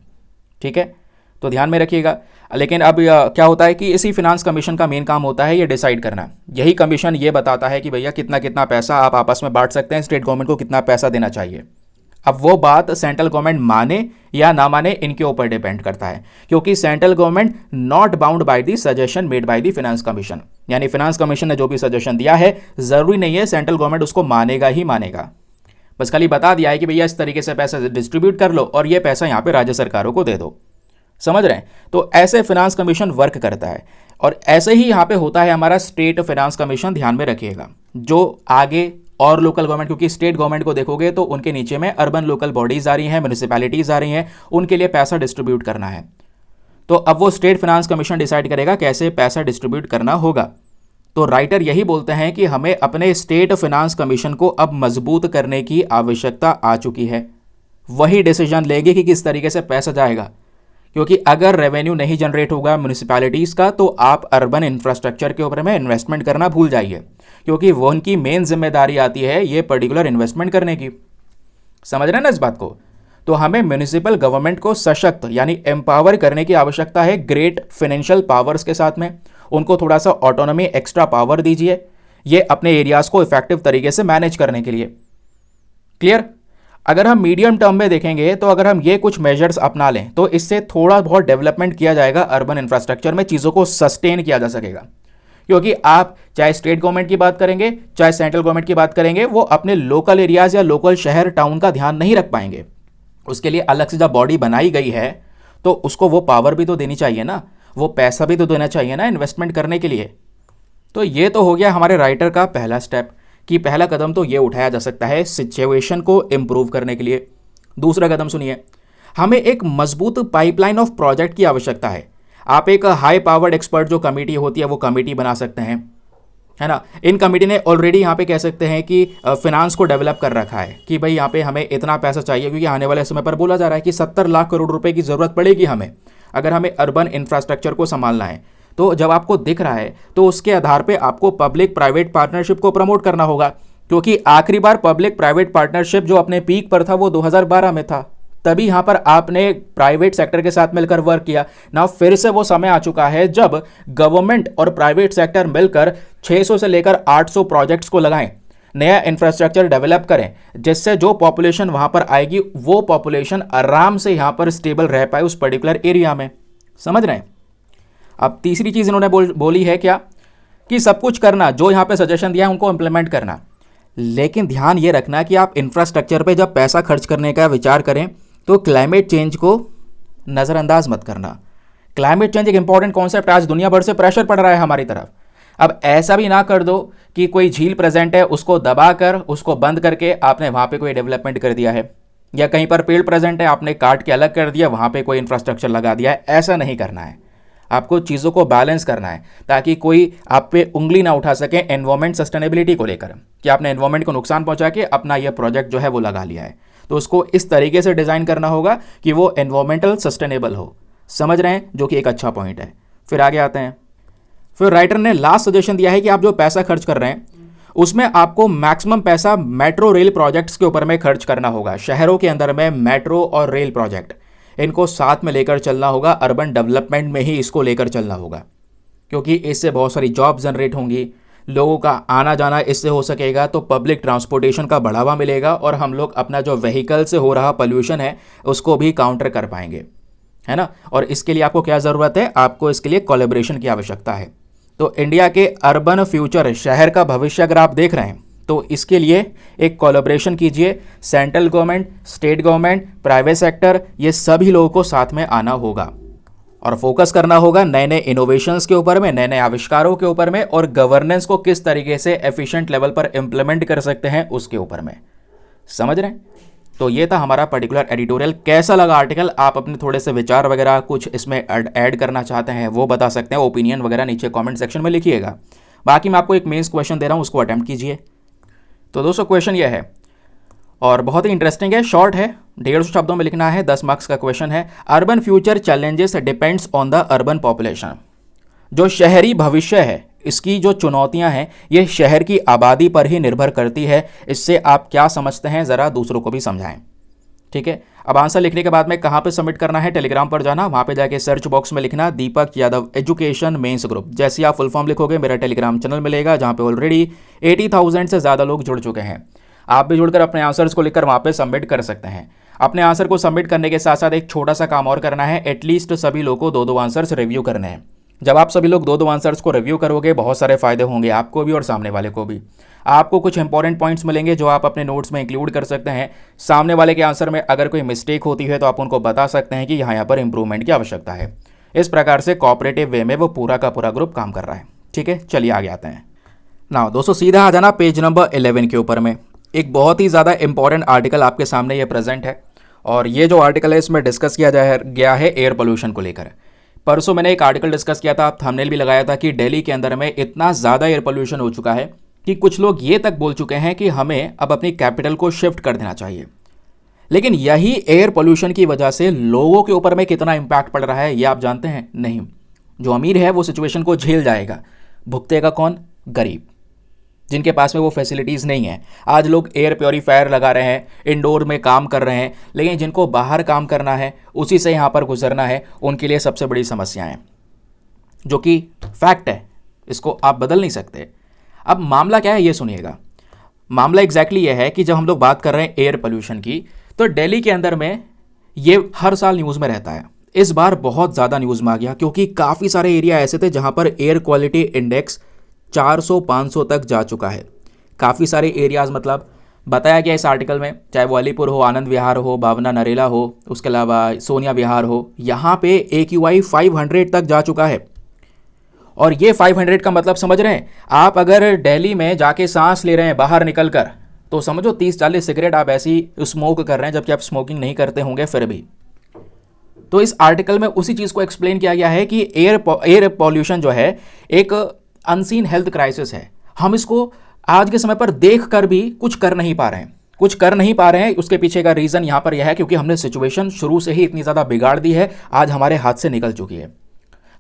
ठीक है, तो ध्यान में रखिएगा। लेकिन अब क्या होता है कि इसी फिनांस कमीशन का मेन काम होता है ये डिसाइड करना। यही कमीशन ये बताता है कि भैया कितना कितना पैसा आप आपस में बांट सकते हैं, स्टेट गवर्नमेंट को कितना पैसा देना चाहिए। अब वो बात सेंट्रल गवर्नमेंट माने या ना माने इनके ऊपर डिपेंड करता है, क्योंकि central government not bound by the suggestion made by the finance commission. यानी फिनांस कमीशन ने जो भी सजेशन दिया है जरूरी नहीं है सेंट्रल गवर्नमेंट उसको मानेगा ही मानेगा। बस खाली बता दिया है कि भैया इस तरीके से पैसा डिस्ट्रीब्यूट कर लो और ये पैसा यहाँ पे राज्य सरकारों को दे दो। समझ रहे हैं, तो ऐसे फिनांस कमीशन वर्क करता है। और ऐसे ही यहाँ पे होता है हमारा स्टेट फिनांस कमीशन, ध्यान में रखिएगा। जो आगे और लोकल गवर्नमेंट, क्योंकि स्टेट गवर्नमेंट को देखोगे तो उनके नीचे में अर्बन लोकल बॉडीज आ रही हैं, म्यूनिसिपैलिटीज आ रही हैं, उनके लिए पैसा डिस्ट्रीब्यूट करना है। तो अब वो स्टेट फिनांस कमीशन डिसाइड करेगा कैसे पैसा डिस्ट्रीब्यूट करना होगा। तो राइटर यही बोलते हैं कि हमें अपने स्टेट फाइनेंस कमीशन को अब मजबूत करने की आवश्यकता आ चुकी है। वही डिसीजन लेंगे कि किस तरीके से पैसा जाएगा, क्योंकि अगर रेवेन्यू नहीं जनरेट होगा म्यूनिसिपैलिटीज़ का तो आप अर्बन इंफ्रास्ट्रक्चर के ऊपर में इन्वेस्टमेंट करना भूल जाइए, क्योंकि वो उनकी मेन जिम्मेदारी आती है ये पर्टिकुलर इन्वेस्टमेंट करने की। समझ रहे हैं ना इस बात को? तो हमें म्यूनिसिपल गवर्नमेंट को सशक्त यानी एम्पावर करने की आवश्यकता है ग्रेट फाइनेंशियल पावर्स के साथ में। उनको थोड़ा सा ऑटोनॉमी, एक्स्ट्रा पावर दीजिए ये अपने एरियाज़ को इफेक्टिव तरीके से मैनेज करने के लिए। क्लियर? अगर हम मीडियम टर्म में देखेंगे तो अगर हम ये कुछ मेजर्स अपना लें तो इससे थोड़ा बहुत डेवलपमेंट किया जाएगा अर्बन इंफ्रास्ट्रक्चर में, चीज़ों को सस्टेन किया जा सकेगा। क्योंकि आप चाहे स्टेट गवर्नमेंट की बात करेंगे चाहे सेंट्रल गवर्नमेंट की बात करेंगे, वो अपने लोकल एरियाज या लोकल शहर टाउन का ध्यान नहीं रख पाएंगे। उसके लिए अलग से जब बॉडी बनाई गई है तो उसको वो पावर भी तो देनी चाहिए ना, वो पैसा भी तो देना चाहिए ना इन्वेस्टमेंट करने के लिए। तो ये तो हो गया हमारे राइटर का पहला स्टेप कि पहला कदम तो ये उठाया जा सकता है सिचुएशन को इम्प्रूव करने के लिए। दूसरा कदम सुनिए, हमें एक मजबूत पाइपलाइन ऑफ प्रोजेक्ट की आवश्यकता है। आप एक हाई पावर्ड एक्सपर्ट जो कमेटी होती है वो कमेटी बना सकते हैं, है ना। इन कमेटी ने ऑलरेडी यहाँ पे कह सकते हैं कि फिनांस को डेवलप कर रखा है कि भाई यहाँ पे हमें इतना पैसा चाहिए, क्योंकि आने वाले समय पर बोला जा रहा है कि 70 लाख करोड़ रुपए की ज़रूरत पड़ेगी हमें, अगर हमें अर्बन इंफ्रास्ट्रक्चर को संभालना है। तो जब आपको दिख रहा है तो उसके आधार पे आपको पब्लिक प्राइवेट पार्टनरशिप को प्रमोट करना होगा, क्योंकि आखिरी बार पब्लिक प्राइवेट पार्टनरशिप जो अपने पीक पर था वो 2012 में था। तभी यहाँ पर आपने प्राइवेट सेक्टर के साथ मिलकर वर्क किया ना। फिर से वो समय आ चुका है जब गवर्नमेंट और प्राइवेट सेक्टर मिलकर 600 से लेकर 800 प्रोजेक्ट्स को लगाएं, नया इंफ्रास्ट्रक्चर डेवलप करें, जिससे जो पॉपुलेशन वहाँ पर आएगी वो पॉपुलेशन आराम से यहाँ पर स्टेबल रह पाए उस पर्टिकुलर एरिया में। समझ रहे हैं? अब तीसरी चीज़ इन्होंने बोली है क्या कि सब कुछ करना, जो यहाँ पे सजेशन दिया है उनको इम्प्लीमेंट करना। लेकिन ध्यान ये रखना कि आप इंफ्रास्ट्रक्चर पे जब पैसा खर्च करने का विचार करें तो क्लाइमेट चेंज को नज़रअंदाज मत करना। क्लाइमेट चेंज एक इंपॉर्टेंट कॉन्सेप्ट, आज दुनिया भर से प्रेशर पड़ रहा है हमारी तरफ। अब ऐसा भी ना कर दो कि कोई झील प्रेजेंट है उसको दबा कर उसको बंद करके आपने वहाँ पे कोई डेवलपमेंट कर दिया है, या कहीं पर पेड़ प्रेजेंट है आपने काट के अलग कर दिया वहाँ पे कोई इंफ्रास्ट्रक्चर लगा दिया है। ऐसा नहीं करना है, आपको चीज़ों को बैलेंस करना है ताकि कोई आप पे उंगली ना उठा सके एनवायरमेंट सस्टेनेबिलिटी को लेकर कि आपने एनवायरमेंट को नुकसान पहुंचा के अपना यह प्रोजेक्ट जो है वो लगा लिया है। तो उसको इस तरीके से डिज़ाइन करना होगा कि वो एनवायरमेंटल सस्टेनेबल हो। समझ रहे हैं? जो कि एक अच्छा पॉइंट है। फिर आगे आते हैं। फिर राइटर ने लास्ट सजेशन दिया है कि आप जो पैसा खर्च कर रहे हैं उसमें आपको मैक्सिमम पैसा मेट्रो रेल प्रोजेक्ट्स के ऊपर में खर्च करना होगा। शहरों के अंदर में मेट्रो और रेल प्रोजेक्ट इनको साथ में लेकर चलना होगा, अर्बन डेवलपमेंट में ही इसको लेकर चलना होगा, क्योंकि इससे बहुत सारी जॉब जनरेट होंगी, लोगों का आना जाना इससे हो सकेगा, तो पब्लिक ट्रांसपोर्टेशन का बढ़ावा मिलेगा और हम लोग अपना जो व्हीकल से हो रहा पोल्यूशन है उसको भी काउंटर कर पाएंगे, है ना। और इसके लिए आपको क्या ज़रूरत है? आपको इसके लिए कोलैबोरेशन की आवश्यकता है। तो इंडिया के अर्बन फ्यूचर, शहर का भविष्य अगर आप देख रहे हैं तो इसके लिए एक कोलैबोरेशन कीजिए। Central government, state government, private sector, ये सभी लोगों को साथ में आना होगा और फोकस करना होगा नए नए इनोवेशंस के ऊपर में, नए नए आविष्कारों के ऊपर में, और गवर्नेंस को किस तरीके से एफिशिएंट लेवल पर इंप्लीमेंट कर सकते हैं उसके ऊपर में। समझ रहे हैं? तो ये था हमारा पर्टिकुलर एडिटोरियल। कैसा लगा आर्टिकल? आप अपने थोड़े से विचार वगैरह कुछ इसमें ऐड करना चाहते हैं वो बता सकते हैं, ओपिनियन वगैरह नीचे कमेंट सेक्शन में लिखिएगा। बाकी मैं आपको एक मेंस क्वेश्चन दे रहा हूँ, उसको अटेम्प्ट कीजिए। तो दोस्तों क्वेश्चन ये है और बहुत ही इंटरेस्टिंग है, शॉर्ट है, 150 शब्दों में लिखना है, 10 मार्क्स का क्वेश्चन है। Urban future challenges depends on the urban population. जो शहरी भविष्य है इसकी जो चुनौतियां हैं ये शहर की आबादी पर ही निर्भर करती है। इससे आप क्या समझते हैं ज़रा दूसरों को भी समझाएं। ठीक है, अब आंसर लिखने के बाद में कहाँ पे सबमिट करना है? टेलीग्राम पर जाना, वहाँ पे जाके सर्च बॉक्स में लिखना दीपक यादव एजुकेशन मेंस ग्रुप। जैसे आप फुल फॉर्म लिखोगे मेरा टेलीग्राम चैनल मिलेगा जहाँ पे ऑलरेडी 80,000 से ज़्यादा लोग जुड़ चुके हैं। आप भी जुड़कर अपने आंसर्स को लिखकर वहाँ पे सबमिट कर सकते हैं। अपने आंसर को सबमिट करने के साथ साथ एक छोटा सा काम और करना है, एटलीस्ट सभी लोगों को 2-2 आंसर्स रिव्यू करने हैं। जब आप सभी लोग 2-2 आंसर्स को रिव्यू करोगे बहुत सारे फायदे होंगे आपको भी और सामने वाले को भी। आपको कुछ इंपॉर्टेंट पॉइंट्स मिलेंगे जो आप अपने नोट्स में इंक्लूड कर सकते हैं। सामने वाले के आंसर में अगर कोई मिस्टेक होती है तो आप उनको बता सकते हैं कि यहाँ पर इंप्रूवमेंट की आवश्यकता है। इस प्रकार से कोऑपरेटिव वे में वो पूरा का पूरा ग्रुप काम कर रहा है। ठीक है, चलिए आगे आते हैं। नाउ दोस्तों सीधा आ जाना पेज नंबर 11 के ऊपर में। एक बहुत ही ज़्यादा इंपॉर्टेंट आर्टिकल आपके सामने ये प्रेजेंट है और ये जो आर्टिकल है इसमें डिस्कस किया गया है एयर पोल्यूशन को लेकर। परसों मैंने एक आर्टिकल डिस्कस किया था, थंबनेल भी लगाया था कि दिल्ली के अंदर में इतना ज़्यादा एयर पोल्यूशन हो चुका है कि कुछ लोग ये तक बोल चुके हैं कि हमें अब अपनी कैपिटल को शिफ्ट कर देना चाहिए। लेकिन यही एयर पोल्यूशन की वजह से लोगों के ऊपर में कितना इम्पैक्ट पड़ रहा है ये आप जानते हैं? नहीं। जो अमीर है वो सिचुएशन को झेल जाएगा, भुगतेगा कौन? गरीब, जिनके पास में वो फैसिलिटीज़ नहीं है। आज लोग एयर प्योरीफायर लगा रहे हैं, इंडोर में काम कर रहे हैं, लेकिन जिनको बाहर काम करना है, उसी से यहाँ पर गुजरना है, उनके लिए सबसे बड़ी समस्या है, जो कि फैक्ट है, इसको आप बदल नहीं सकते। अब मामला क्या है ये सुनिएगा। मामला एग्जैक्टली ये है कि जब हम लोग बात कर रहे हैं एयर पोल्यूशन की, तो दिल्ली के अंदर में ये हर साल न्यूज़ में रहता है। इस बार बहुत ज़्यादा न्यूज़ में आ गया क्योंकि काफ़ी सारे एरिया ऐसे थे जहाँ पर एयर क्वालिटी इंडेक्स 400-500 तक जा चुका है। काफ़ी सारे एरियाज़ मतलब बताया गया इस आर्टिकल में, चाहे वो अलीपुर हो, आनंद विहार हो, भावना नरेला हो, उसके अलावा सोनिया विहार हो, यहाँ पे AQI 500 तक जा चुका है। और ये 500 का मतलब समझ रहे हैं आप? अगर दिल्ली में जाके सांस ले रहे हैं बाहर निकल कर, तो समझो 30-40 सिगरेट आप ऐसी स्मोक कर रहे हैं, जबकि आप स्मोकिंग नहीं करते होंगे फिर भी। तो इस आर्टिकल में उसी चीज़ को एक्सप्लेन किया गया है कि एयर पॉल्यूशन जो है एक अनसीन हेल्थ क्राइसिस है। हम इसको आज के समय पर देख कर भी कुछ कर नहीं पा रहे हैं। उसके पीछे का रीज़न यहाँ पर यह है क्योंकि हमने सिचुएशन शुरू से ही इतनी ज़्यादा बिगाड़ दी है, आज हमारे हाथ से निकल चुकी है।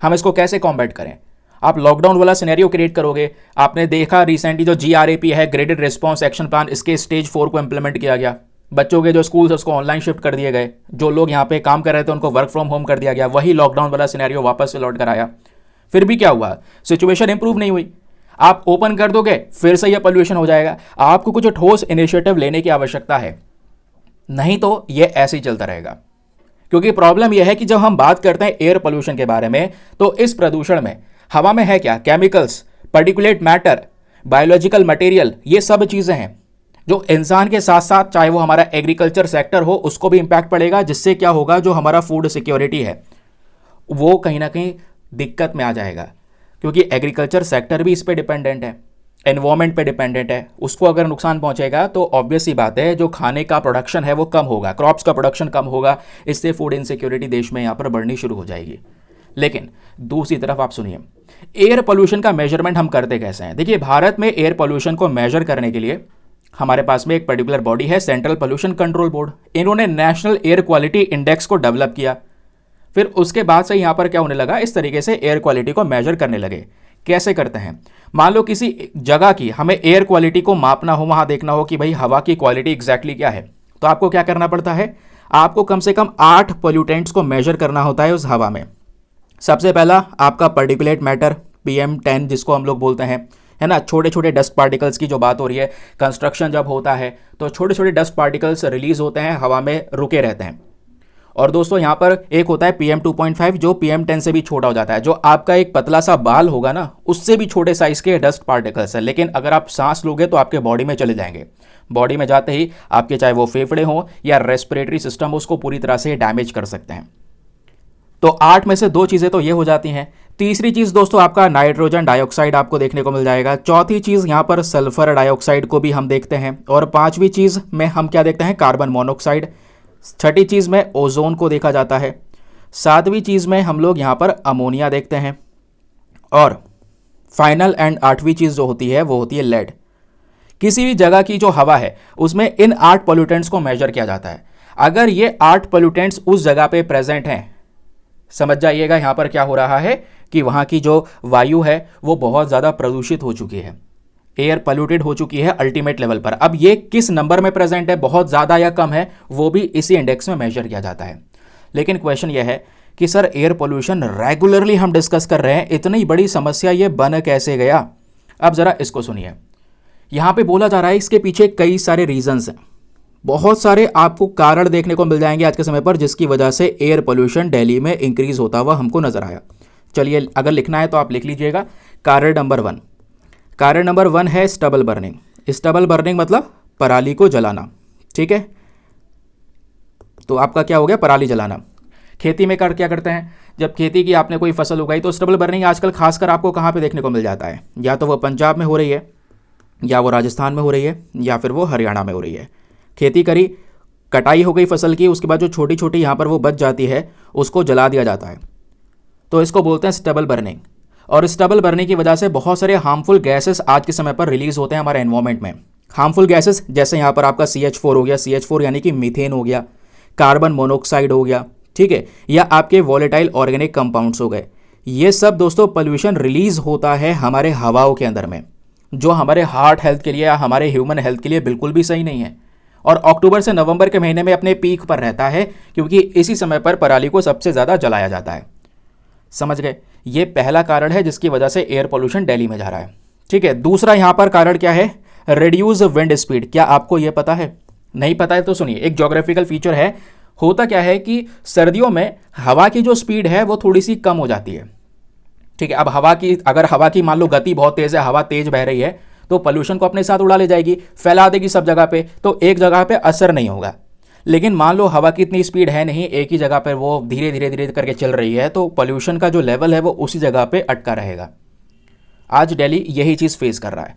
हम इसको कैसे कॉम्बैट करें? आप लॉकडाउन वाला सिनेरियो क्रिएट करोगे। आपने देखा रिसेंटली जो GRAP है, ग्रेडेड रिस्पॉन्स एक्शन प्लान, इसके स्टेज 4 को इंप्लीमेंट किया गया। बच्चों के जो स्कूल्स उसको ऑनलाइन शिफ्ट कर दिए गए, जो लोग यहाँ पे काम कर रहे थे उनको वर्क फ्रॉम होम कर दिया गया। वही लॉकडाउन वाला सिनेरियो वापस से लौट कर आया। फिर भी क्या हुआ? सिचुएशन इंप्रूव नहीं हुई। आप ओपन कर दोगे फिर से यह पोल्यूशन हो जाएगा। आपको कुछ ठोस इनिशिएटिव लेने की आवश्यकता है, नहीं तो यह ऐसे ही चलता रहेगा। क्योंकि प्रॉब्लम यह है कि जब हम बात करते हैं एयर पोल्यूशन के बारे में, तो इस प्रदूषण में हवा में है क्या? Chemicals, particulate matter, biological material, ये सब चीज़ें हैं जो इंसान के साथ साथ चाहे वो हमारा एग्रीकल्चर सेक्टर हो उसको भी इंपैक्ट पड़ेगा। जिससे क्या होगा, जो हमारा फूड सिक्योरिटी है वो कहीं ना कहीं दिक्कत में आ जाएगा, क्योंकि एग्रीकल्चर सेक्टर भी इस पे डिपेंडेंट है, एनवायरमेंट पे डिपेंडेंट है। उसको अगर नुकसान पहुंचेगा तो ऑब्वियस सी बात है जो खाने का प्रोडक्शन है वो कम होगा, क्रॉप्स का प्रोडक्शन कम होगा। इससे फूड इनसिक्योरिटी देश में यहाँ पर बढ़नी शुरू हो जाएगी। लेकिन दूसरी तरफ आप सुनिए, एयर पोल्यूशन का मेजरमेंट हम करते कैसे हैं? देखिए, भारत में एयर पोल्यूशन को मेजर करने के लिए हमारे पास में एक पर्टिकुलर बॉडी है, सेंट्रल पोल्यूशन कंट्रोल बोर्ड। इन्होंने नेशनल एयर क्वालिटी इंडेक्स को डेवलप किया। फिर उसके बाद से यहाँ पर क्या होने लगा, इस तरीके से एयर क्वालिटी को मेजर करने लगे। कैसे करते हैं? मान लो किसी जगह की हमें एयर क्वालिटी को मापना हो, वहाँ देखना हो कि भाई हवा की क्वालिटी एग्जैक्टली क्या है, तो आपको क्या करना पड़ता है? आपको कम से कम 8 पोल्यूटेंट्स को मेजर करना होता है उस हवा में। सबसे पहला आपका पार्टिकुलेट मैटर, PM10 जिसको हम लोग बोलते हैं, है ना, छोटे छोटे डस्ट पार्टिकल्स की जो बात हो रही है। कंस्ट्रक्शन जब होता है तो छोटे छोटे डस्ट पार्टिकल्स रिलीज होते हैं, हवा में रुके रहते हैं। और दोस्तों यहाँ पर एक होता है PM2.5 जो PM10 से भी छोटा हो जाता है। जो आपका एक पतला सा बाल होगा ना, उससे भी छोटे साइज के डस्ट पार्टिकल्स है, लेकिन अगर आप सांस लोगे तो आपके बॉडी में चले जाएंगे। बॉडी में जाते ही आपके चाहे वो फेफड़े हों या रेस्पिरेटरी सिस्टम, उसको पूरी तरह से डैमेज कर सकते हैं। तो 8 में से 2 चीज़ें तो ये हो जाती हैं। तीसरी चीज़ दोस्तों आपका नाइट्रोजन डाइऑक्साइड आपको देखने को मिल जाएगा। चौथी चीज़ यहाँ पर सल्फर डाइऑक्साइड को भी हम देखते हैं। और 5वीं चीज़ में हम क्या देखते हैं? Carbon monoxide. 6ठी चीज़ में ओजोन को देखा जाता है। 7वीं चीज़ में हम लोग यहाँ पर अमोनिया देखते हैं। और फाइनल एंड 8वीं चीज़ जो होती है वो होती है लेड। किसी भी जगह की जो हवा है उसमें इन 8 पोल्यूटेंट्स को मेजर किया जाता है। अगर ये 8 पोल्यूटेंट्स उस जगह पे प्रेजेंट हैं, समझ जाइएगा यहाँ पर क्या हो रहा है कि वहाँ की जो वायु है वो बहुत ज़्यादा प्रदूषित हो चुकी है, एयर पोल्यूटेड हो चुकी है अल्टीमेट लेवल पर। अब ये किस नंबर में प्रेजेंट है, बहुत ज़्यादा या कम है, वो भी इसी इंडेक्स में मेजर किया जाता है। लेकिन क्वेश्चन ये है कि सर एयर पोल्यूशन रेगुलरली हम डिस्कस कर रहे हैं, इतनी बड़ी समस्या ये बन कैसे गया? अब ज़रा इसको सुनिए। यहाँ पे बोला जा रहा है इसके पीछे कई सारे रीजंस हैं, बहुत सारे आपको कारण देखने को मिल जाएंगे आज के समय पर, जिसकी वजह से एयर पोल्यूशन दिल्ली में इंक्रीज होता हुआ हमको नजर आया। चलिए, अगर लिखना है तो आप लिख लीजिएगा। कारण नंबर 1 है स्टबल बर्निंग। स्टबल बर्निंग मतलब पराली को जलाना, ठीक है। तो आपका क्या हो गया? पराली जलाना। खेती में क्या करते हैं? जब खेती की आपने कोई फसल उगाई तो स्टबल बर्निंग आजकल खासकर आपको कहाँ पे देखने को मिल जाता है? या तो वो पंजाब में हो रही है, या वो राजस्थान में हो रही है, या फिर वो हरियाणा में हो रही है। खेती करी, कटाई हो गई फसल की, उसके बाद जो छोटी छोटी यहाँ पर वो बच जाती है उसको जला दिया जाता है। तो इसको बोलते हैं स्टबल बर्निंग। और स्टबल बर्निंग की वजह से बहुत सारे हार्मफुल गैसेस आज के समय पर रिलीज होते हैं हमारे एनवायरमेंट में। हार्मफुल गैसेस जैसे यहाँ पर आपका CH4 हो गया, CH4 यानी कि मीथेन हो गया, कार्बन मोनोऑक्साइड हो गया, ठीक है, या आपके वॉलेटाइल ऑर्गेनिक कंपाउंड्स हो गए। ये सब दोस्तों पोल्यूशन रिलीज होता है हमारे हवाओं के अंदर में, जो हमारे हार्ट हेल्थ के लिए या हमारे ह्यूमन हेल्थ के लिए बिल्कुल भी सही नहीं है। और अक्टूबर से नवंबर के महीने में अपने पीक पर रहता है, क्योंकि इसी समय पर पराली को सबसे ज़्यादा जलाया जाता है। समझ गए? ये पहला कारण है जिसकी वजह से एयर पोल्यूशन दिल्ली में जा रहा है। ठीक है, दूसरा यहाँ पर कारण क्या है? Reduce wind speed. क्या आपको ये पता है? नहीं पता है तो सुनिए, एक ज्योग्राफिकल फीचर है। होता क्या है कि सर्दियों में हवा की जो स्पीड है वो थोड़ी सी कम हो जाती है। ठीक है, अब अगर हवा की मान लो गति बहुत तेज है, हवा तेज बह रही है, तो पोल्यूशन को अपने साथ उड़ा ले जाएगी, फैला देगी सब जगह पे, तो एक जगह पे असर नहीं होगा। लेकिन मान लो हवा की इतनी स्पीड है नहीं, एक ही जगह पर वो धीरे धीरे धीरे करके चल रही है, तो पोल्यूशन का जो लेवल है वो उसी जगह पे अटका रहेगा। आज दिल्ली यही चीज़ फेस कर रहा है।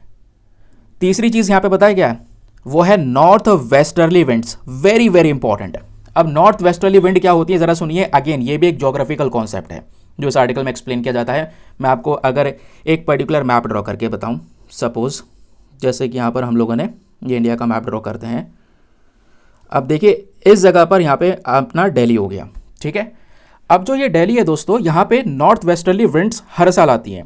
तीसरी चीज़ यहाँ पे बताया क्या है? वो है north westerly winds. Very very important. अब नॉर्थ वेस्टर्ली विंड क्या होती है ज़रा सुनिए। अगेन ये भी एक ज्योग्राफिकल कॉन्सेप्ट है जो इस आर्टिकल में एक्सप्लेन किया जाता है। मैं आपको अगर एक पर्टिकुलर मैप ड्रॉ करके बताऊं, सपोज जैसे कि यहाँ पर हम लोगों ने ये इंडिया का मैप ड्रॉ करते हैं। अब देखिए इस जगह पर यहाँ पे अपना दिल्ली हो गया। ठीक है, अब जो ये दिल्ली है दोस्तों, यहाँ पे नॉर्थ वेस्टर्ली विंड्स हर साल आती हैं।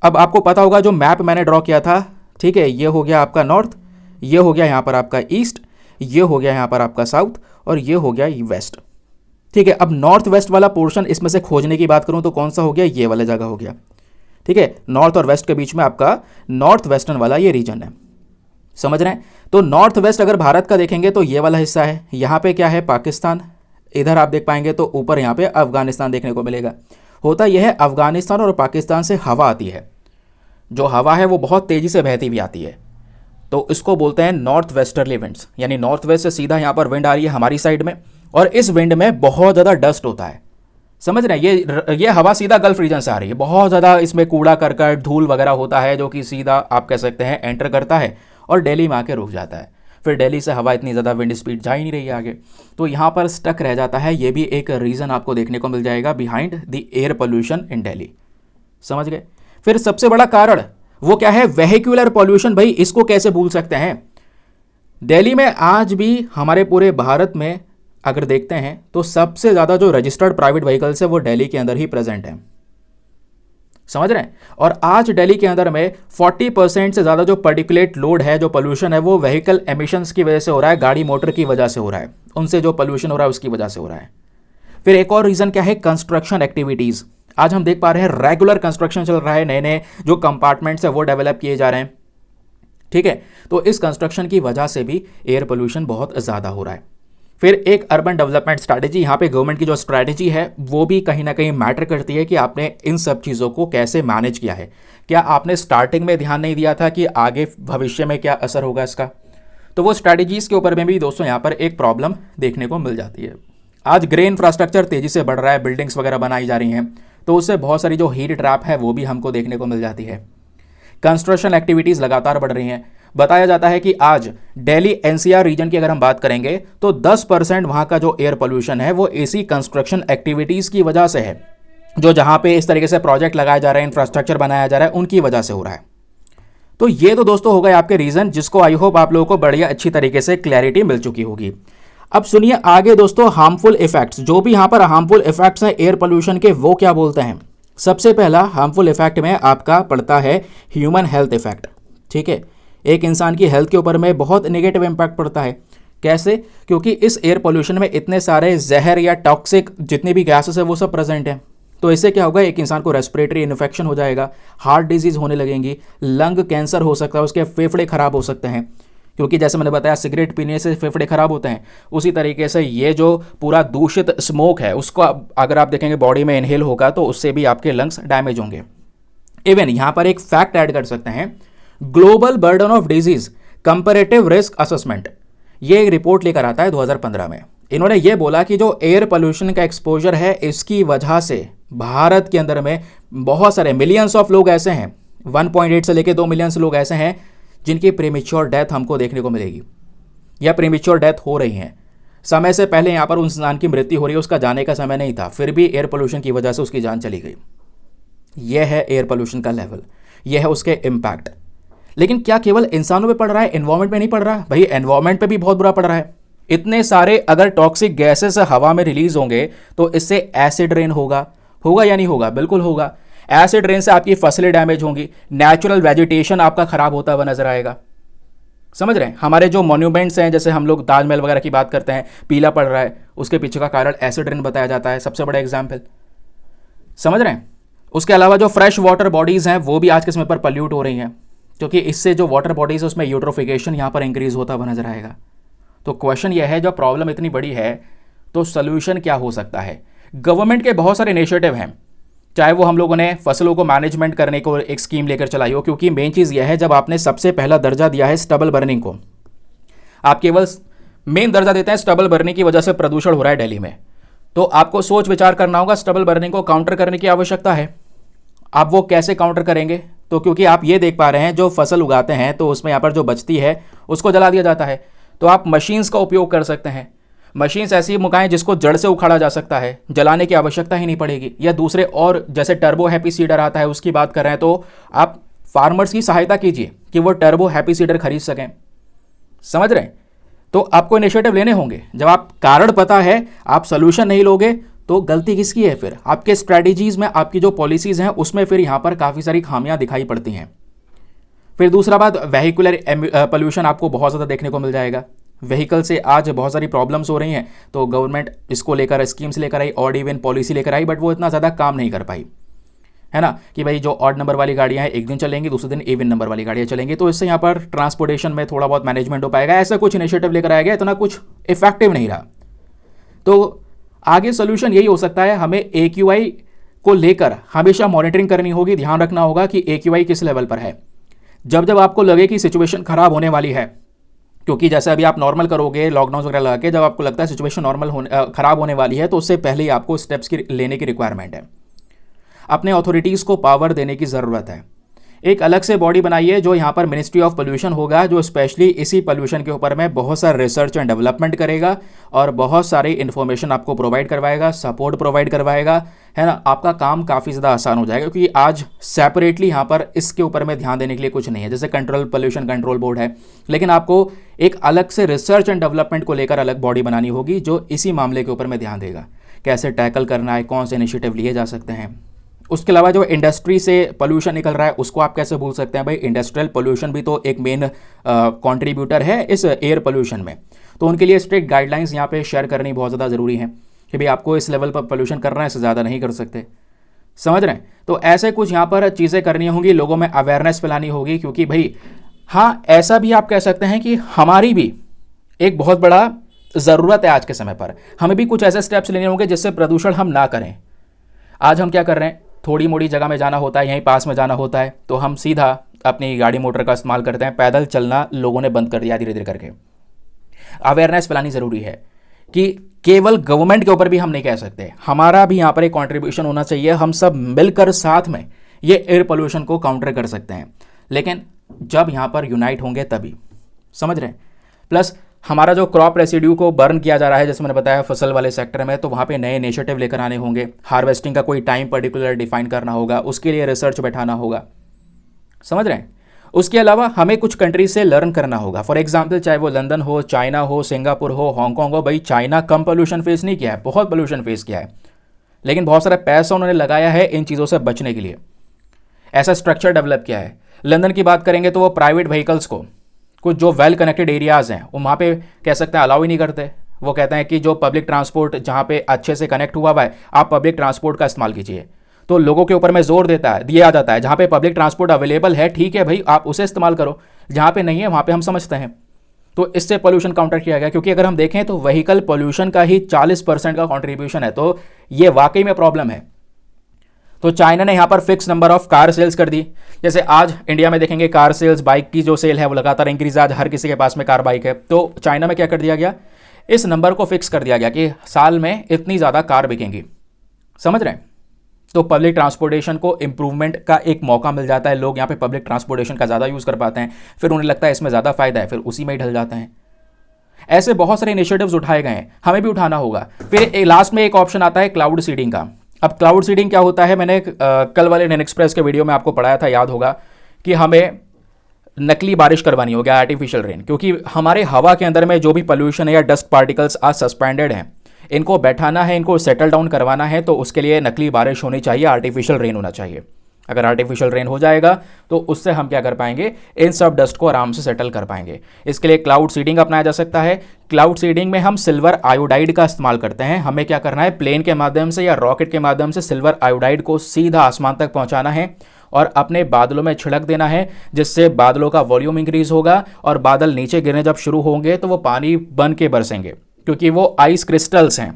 अब आपको पता होगा जो मैप मैंने ड्रॉ किया था, ठीक है, ये हो गया आपका नॉर्थ, ये हो गया यहाँ पर आपका ईस्ट, ये हो गया यहाँ पर आपका साउथ, और ये हो गया वेस्ट। ठीक है, अब नॉर्थ वेस्ट वाला पोर्शन इसमें से खोजने की बात करूं तो कौन सा हो गया? ये वाला जगह हो गया। ठीक है, नॉर्थ और वेस्ट के बीच में आपका नॉर्थ वेस्टर्न वाला ये रीजन है। समझ रहे हैं? तो नॉर्थ वेस्ट अगर भारत का देखेंगे तो ये वाला हिस्सा है। यहाँ पे क्या है? पाकिस्तान। इधर आप देख पाएंगे तो ऊपर यहाँ पे अफगानिस्तान देखने को मिलेगा। होता यह है अफगानिस्तान और पाकिस्तान से हवा आती है, जो हवा है वो बहुत तेज़ी से बहती हुई आती है, तो इसको बोलते हैं नॉर्थ वेस्टर्ली विंड्स। यानी नॉर्थ वेस्ट से सीधा यहाँ पर विंड आ रही है हमारी साइड में, और इस विंड में बहुत ज़्यादा डस्ट होता है। समझ रहे हैं? ये हवा सीधा गल्फ रीजन से आ रही है। बहुत ज़्यादा इसमें कूड़ा करकट धूल वगैरह होता है, जो कि सीधा आप कह सकते हैं एंटर करता है और दिल्ली में आके रुक जाता है। फिर दिल्ली से हवा इतनी ज़्यादा विंड स्पीड जा ही नहीं रही है आगे, तो यहाँ पर स्टक रह जाता है। ये भी एक रीज़न आपको देखने को मिल जाएगा behind the air pollution in Delhi. समझ गए? फिर सबसे बड़ा कारण वो क्या है? Vehicular pollution. भाई इसको कैसे भूल सकते हैं? दिल्ली में आज भी हमारे पूरे भारत में अगर देखते हैं तो सबसे ज़्यादा जो रजिस्टर्ड प्राइवेट व्हीकल्स है वो दिल्ली के अंदर ही प्रेजेंट है। समझ रहे हैं? और आज दिल्ली के अंदर में 40% से ज़्यादा जो पर्टिकुलेट लोड है, जो पोल्यूशन है, वो व्हीकल एमिशंस की वजह से हो रहा है, गाड़ी मोटर की वजह से हो रहा है, उनसे जो पोल्यूशन हो रहा है उसकी वजह से हो रहा है। फिर एक और रीज़न क्या है? Construction activities. आज हम देख पा रहे हैं रेगुलर कंस्ट्रक्शन चल रहा है, नए नए जो कंपार्टमेंट्स है वो डेवलप किए जा रहे हैं। ठीक है, तो इस कंस्ट्रक्शन की वजह से भी एयर पोल्यूशन बहुत ज़्यादा हो रहा है। फिर एक अर्बन डेवलपमेंट स्ट्रैटेजी, यहाँ पे गवर्नमेंट की जो स्ट्रैटेजी है वो भी कहीं ना कहीं मैटर करती है कि आपने इन सब चीज़ों को कैसे मैनेज किया है। क्या आपने स्टार्टिंग में ध्यान नहीं दिया था कि आगे भविष्य में क्या असर होगा इसका? तो वो स्ट्रैटेजीज़ के ऊपर में भी दोस्तों यहाँ पर एक प्रॉब्लम देखने को मिल जाती है। आज ग्रे इंफ्रास्ट्रक्चर तेज़ी से बढ़ रहा है, बिल्डिंग्स वगैरह बनाई जा रही हैं, तो उससे बहुत सारी जो हीट ट्रैप है वो भी हमको देखने को मिल जाती है। कंस्ट्रक्शन एक्टिविटीज़ लगातार बढ़ रही हैं। बताया जाता है कि आज दिल्ली एनसीआर रीजन की अगर हम बात करेंगे तो 10% वहाँ का जो एयर पोल्यूशन है वो इसी कंस्ट्रक्शन एक्टिविटीज़ की वजह से है, जो जहाँ पे इस तरीके से प्रोजेक्ट लगाए जा रहे हैं, इंफ्रास्ट्रक्चर बनाया जा रहा है, उनकी वजह से हो रहा है। तो ये तो दोस्तों हो गए आपके रीज़न, जिसको आई होप आप लोगों को बढ़िया अच्छी तरीके से क्लैरिटी मिल चुकी होगी। अब सुनिए आगे दोस्तों, हार्मफुल इफेक्ट्स। जो भी यहाँ पर हार्मफुल इफेक्ट्स हैं एयर पोल्यूशन के, वो क्या बोलते हैं? सबसे पहला हार्मफुल इफेक्ट में आपका पड़ता है ह्यूमन हेल्थ इफेक्ट। ठीक है, एक इंसान की हेल्थ के ऊपर में बहुत नेगेटिव इम्पैक्ट पड़ता है। कैसे? क्योंकि इस एयर पोल्यूशन में इतने सारे जहर या टॉक्सिक जितने भी गैसेस है वो सब प्रेजेंट हैं। तो इससे क्या होगा? एक इंसान को रेस्पिरेटरी इन्फेक्शन हो जाएगा, हार्ट डिजीज़ होने लगेंगी, लंग कैंसर हो सकता है, उसके फेफड़े खराब हो सकते हैं, क्योंकि जैसे मैंने बताया सिगरेट पीने से फेफड़े खराब होते हैं। उसी तरीके से ये जो पूरा दूषित स्मोक है उसको अगर आप देखेंगे बॉडी में इनहेल होगा तो उससे भी आपके लंग्स डैमेज होंगे। इवन यहाँ पर एक फैक्ट ऐड कर सकते हैं, global burden of disease comparative risk assessment, ये एक रिपोर्ट लेकर आता है 2015 में। इन्होंने ये बोला कि जो एयर पोल्यूशन का एक्सपोजर है इसकी वजह से भारत के अंदर में बहुत सारे मिलियंस ऑफ लोग ऐसे हैं, 1.8 से लेकर 2 मिलियंस लोग ऐसे हैं जिनकी प्रीमेच्योर डेथ हमको देखने को मिलेगी या प्रीमेच्योर डेथ हो रही हैं। समय से पहले यहाँ पर उस इंसान की मृत्यु हो रही है, उसका जाने का समय नहीं था, फिर भी एयर पोल्यूशन की वजह से उसकी जान चली गई। यह है एयर पोल्यूशन का लेवल, यह है उसके इम्पैक्ट। लेकिन क्या केवल इंसानों पे पड़ रहा है, एनवायरमेंट पे नहीं पड़ रहा? भाई एनवायरमेंट पे भी बहुत बुरा पड़ रहा है। इतने सारे अगर टॉक्सिक गैसेस हवा में रिलीज होंगे तो इससे एसिड रेन होगा, होगा या नहीं होगा? बिल्कुल होगा। एसिड रेन से आपकी फसलें डैमेज होंगी, नेचुरल वेजिटेशन आपका खराब होता हुआ नजर आएगा। समझ रहे हैं? हमारे जो मॉन्यूमेंट्स हैं, जैसे हम लोग ताजमहल वगैरह की बात करते हैं, पीला पड़ रहा है, उसके पीछे का कारण एसिड रेन बताया जाता है, सबसे बड़ा एग्जाम्पल। समझ रहे हैं? उसके अलावा जो फ्रेश वाटर बॉडीज़ हैं वो भी आज के समय पर पल्यूट हो रही हैं, क्योंकि इससे जो वाटर बॉडीज़ है उसमें यूट्रोफिकेशन यहाँ पर इंक्रीज होता हुआ नजर आएगा। तो क्वेश्चन यह है, जब प्रॉब्लम इतनी बड़ी है तो सोल्यूशन क्या हो सकता है? गवर्नमेंट के बहुत सारे इनिशिएटिव हैं, चाहे वो हम लोगों ने फसलों को मैनेजमेंट करने को एक स्कीम लेकर चलाई हो, क्योंकि मेन चीज़ यह है, जब आपने सबसे पहला दर्जा दिया है स्टबल बर्निंग को, आप केवल मेन दर्जा देते हैं स्टबल बर्निंग की वजह से प्रदूषण हो रहा है दिल्ली में, तो आपको सोच विचार करना होगा, स्टबल बर्निंग को काउंटर करने की आवश्यकता है। आप वो कैसे काउंटर करेंगे? तो क्योंकि आप ये देख पा रहे हैं जो फसल उगाते हैं तो उसमें यहाँ पर जो बचती है उसको जला दिया जाता है, तो आप मशीन्स का उपयोग कर सकते हैं। मशीन्स ऐसी मुकाएं जिसको जड़ से उखाड़ा जा सकता है, जलाने की आवश्यकता ही नहीं पड़ेगी। या दूसरे और जैसे टर्बो हैप्पी सीडर आता है उसकी बात कर रहे हैं, तो आप फार्मर्स की सहायता कीजिए कि वो टर्बो हैप्पी सीडर खरीद सकें। समझ रहे हैं? तो आपको इनिशिएटिव लेने होंगे। जब आप कारण पता है, आप सोल्यूशन नहीं लोगे तो गलती किसकी है? फिर आपके स्ट्रैटेजीज में, आपकी जो पॉलिसीज हैं उसमें फिर यहाँ पर काफ़ी सारी खामियां दिखाई पड़ती हैं। फिर दूसरा बात, व्हीकुलर पोल्यूशन आपको बहुत ज़्यादा देखने को मिल जाएगा। व्हीकल से आज बहुत सारी प्रॉब्लम्स हो रही हैं, तो गवर्नमेंट इसको लेकर स्कीम्स लेकर आई, ऑड इवन पॉलिसी लेकर आई, बट वो इतना ज़्यादा काम नहीं कर पाई, है ना, कि भाई जो ऑड नंबर वाली गाड़ियाँ हैं एक दिन चलेंगी, दूसरे दिन इवन नंबर वाली गाड़ियाँ चलेंगी, तो इससे यहाँ पर ट्रांसपोर्टेशन में थोड़ा बहुत मैनेजमेंट हो पाएगा। ऐसा कुछ इनिशिएटिव लेकर आया गया, इतना कुछ इफेक्टिव नहीं रहा। तो आगे सोल्यूशन यही हो सकता है, हमें AQI को लेकर हमेशा मॉनिटरिंग करनी होगी, ध्यान रखना होगा कि AQI किस लेवल पर है। जब जब आपको लगे कि सिचुएशन खराब होने वाली है, क्योंकि जैसे अभी आप नॉर्मल करोगे लॉकडाउन वगैरह लगा के, जब आपको लगता है सिचुएशन खराब होने वाली है, तो उससे पहले ही आपको स्टेप्स लेने की रिक्वायरमेंट है। अपने अथॉरिटीज़ को पावर देने की ज़रूरत है। एक अलग से बॉडी बनाइए जो यहाँ पर मिनिस्ट्री ऑफ पोल्यूशन होगा, जो स्पेशली इसी पोल्यूशन के ऊपर में बहुत सारा रिसर्च एंड डेवलपमेंट करेगा और बहुत सारी इन्फॉर्मेशन आपको प्रोवाइड करवाएगा, सपोर्ट प्रोवाइड करवाएगा, है ना। आपका काम काफ़ी ज़्यादा आसान हो जाएगा, क्योंकि आज सेपरेटली यहाँ पर इसके ऊपर में ध्यान देने के लिए कुछ नहीं है। जैसे कंट्रोल पोल्यूशन कंट्रोल बोर्ड है, लेकिन आपको एक अलग से रिसर्च एंड डेवलपमेंट को लेकर अलग बॉडी बनानी होगी जो इसी मामले के ऊपर में ध्यान देगा, कैसे टैकल करना है, कौन से इनिशिएटिव लिए जा सकते हैं। उसके अलावा जो इंडस्ट्री से पोल्यूशन निकल रहा है उसको आप कैसे भूल सकते हैं? भाई इंडस्ट्रियल पोल्यूशन भी तो एक मेन कंट्रीब्यूटर है इस एयर पोल्यूशन में, तो उनके लिए स्ट्रिक्ट गाइडलाइंस यहाँ पे शेयर करनी बहुत ज़्यादा ज़रूरी है कि भाई आपको इस लेवल पर पोल्यूशन करना है, इससे ज़्यादा नहीं कर सकते। समझ रहे हैं? तो ऐसे कुछ यहाँ पर चीज़ें करनी होंगी, लोगों में अवेयरनेस फैलानी होगी, क्योंकि भाई हाँ, ऐसा भी आप कह सकते हैं कि हमारी भी एक बहुत बड़ा ज़रूरत है आज के समय पर। हमें भी कुछ ऐसे स्टेप्स लेने होंगे जिससे प्रदूषण हम ना करें। आज हम क्या कर रहे हैं, थोड़ी मोड़ी जगह में जाना होता है, यहीं पास में जाना होता है, तो हम सीधा अपनी गाड़ी मोटर का इस्तेमाल करते हैं। पैदल चलना लोगों ने बंद कर दिया धीरे धीरे करके। अवेयरनेस फैलानी ज़रूरी है कि केवल गवर्नमेंट के ऊपर भी हम नहीं कह सकते, हमारा भी यहाँ पर एक कॉन्ट्रीब्यूशन होना चाहिए। हम सब मिलकर साथ में ये एयर पोल्यूशन को काउंटर कर सकते हैं, लेकिन जब यहाँ पर यूनाइट होंगे तभी। समझ रहे हैं? प्लस हमारा जो क्रॉप रेसिड्यू को बर्न किया जा रहा है, जैसे मैंने बताया फसल वाले सेक्टर में, तो वहाँ पे नए इनिशिएटिव लेकर आने होंगे। हार्वेस्टिंग का कोई टाइम पर्टिकुलर डिफाइन करना होगा, उसके लिए रिसर्च बैठाना होगा। समझ रहे हैं? उसके अलावा हमें कुछ कंट्रीज से लर्न करना होगा। फॉर एग्जाम्पल, चाहे वो लंदन हो, चाइना हो, सिंगापुर हो, हांगकॉन्ग हो। भाई चाइना कम पोल्यूशन फेस नहीं किया है, बहुत पोल्यूशन फेस किया है, लेकिन बहुत सारा पैसा उन्होंने लगाया है इन चीज़ों से बचने के लिए, ऐसा स्ट्रक्चर डेवलप किया है। लंदन की बात करेंगे तो वो प्राइवेट व्हीकल्स को, कुछ जो वेल कनेक्टेड एरियाज़ हैं वो वहाँ पे कह सकते हैं अलाउ ही नहीं करते। वो कहते हैं कि जो पब्लिक ट्रांसपोर्ट जहाँ पे अच्छे से कनेक्ट हुआ है, आप पब्लिक ट्रांसपोर्ट का इस्तेमाल कीजिए। तो लोगों के ऊपर में जोर दिया जाता है, जहाँ पे पब्लिक ट्रांसपोर्ट अवेलेबल है ठीक है भाई, आप उसे इस्तेमाल करो, जहाँ पे नहीं है वहाँ पे हम समझते हैं। तो इससे पोल्यूशन काउंटर किया गया, क्योंकि अगर हम देखें तो व्हीकल पोल्यूशन का ही 40% का कॉन्ट्रीब्यूशन है, तो ये वाकई में प्रॉब्लम है। तो चाइना ने यहाँ पर fix number of car sales कर दी। जैसे आज इंडिया में देखेंगे कार सेल्स, बाइक की जो सेल है वो लगातार इंक्रीज, आज हर किसी के पास में कार बाइक है। तो चाइना में क्या कर दिया गया, इस नंबर को फिक्स कर दिया गया कि साल में इतनी ज़्यादा कार बिकेंगी। समझ रहे हैं? तो पब्लिक ट्रांसपोर्टेशन को इंप्रूवमेंट का एक मौका मिल जाता है, लोग यहाँ पे पब्लिक ट्रांसपोर्टेशन का ज़्यादा यूज़ कर पाते हैं, फिर उन्हें लगता है इसमें ज़्यादा फायदा है, फिर उसी में ही ढल जाते हैं। ऐसे बहुत सारे इनिशिएटिव्स उठाए गए हैं, हमें भी उठाना होगा। फिर लास्ट में एक ऑप्शन आता है क्लाउड सीडिंग का। अब क्लाउड सीडिंग क्या होता है, मैंने कल वाले इंडियन एक्सप्रेस के वीडियो में आपको पढ़ाया था, याद होगा, कि हमें नकली बारिश करवानी होगी, आर्टिफिशियल रेन, क्योंकि हमारे हवा के अंदर में जो भी पोल्यूशन है या डस्ट पार्टिकल्स आज सस्पेंडेड हैं, इनको बैठाना है, इनको सेटल डाउन करवाना है, तो उसके लिए नकली बारिश होनी चाहिए, आर्टिफिशियल रेन होना चाहिए। अगर आर्टिफिशियल रेन हो जाएगा तो उससे हम क्या कर पाएंगे, इन सब डस्ट को आराम से सेटल कर पाएंगे। इसके लिए क्लाउड सीडिंग अपनाया जा सकता है। क्लाउड सीडिंग में हम सिल्वर आयोडाइड का इस्तेमाल करते हैं। हमें क्या करना है, प्लेन के माध्यम से या रॉकेट के माध्यम से सिल्वर आयोडाइड को सीधा आसमान तक पहुंचाना है और अपने बादलों में छिड़क देना है, जिससे बादलों का वॉल्यूम इंक्रीज होगा और बादल नीचे गिरने जब शुरू होंगे तो वो पानी बन के बरसेंगे, क्योंकि वो आइस क्रिस्टल्स हैं,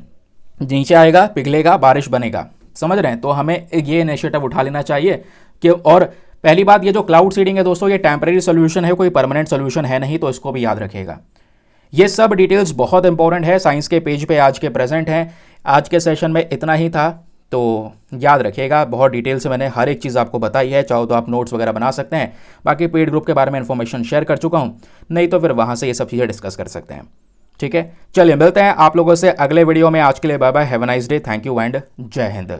नीचे आएगा, पिघलेगा, बारिश बनेगा। समझ रहे हैं? तो हमें ये इनिशिएटिव उठा लेना चाहिए कि, और पहली बात, ये जो क्लाउड सीडिंग है दोस्तों, ये टेम्परेरी सोल्यूशन है, कोई परमानेंट सोल्यूशन है नहीं, तो इसको भी याद रखिएगा। ये सब डिटेल्स बहुत इंपॉर्टेंट है, साइंस के पेज पे आज के प्रेजेंट हैं। आज के सेशन में इतना ही था, तो याद रखिएगा, बहुत डिटेल से मैंने हर एक चीज़ आपको बताई है। चाहो तो आप नोट्स वगैरह बना सकते हैं। बाकी पेड ग्रुप के बारे में इन्फॉर्मेशन शेयर कर चुका हूँ, नहीं तो फिर वहाँ से ये सब चीज़ें डिस्कस कर सकते हैं। ठीक है, चलिए मिलते हैं आप लोगों से अगले वीडियो में। आज के लिए bye bye, have a nice day, thank you and जय हिंद।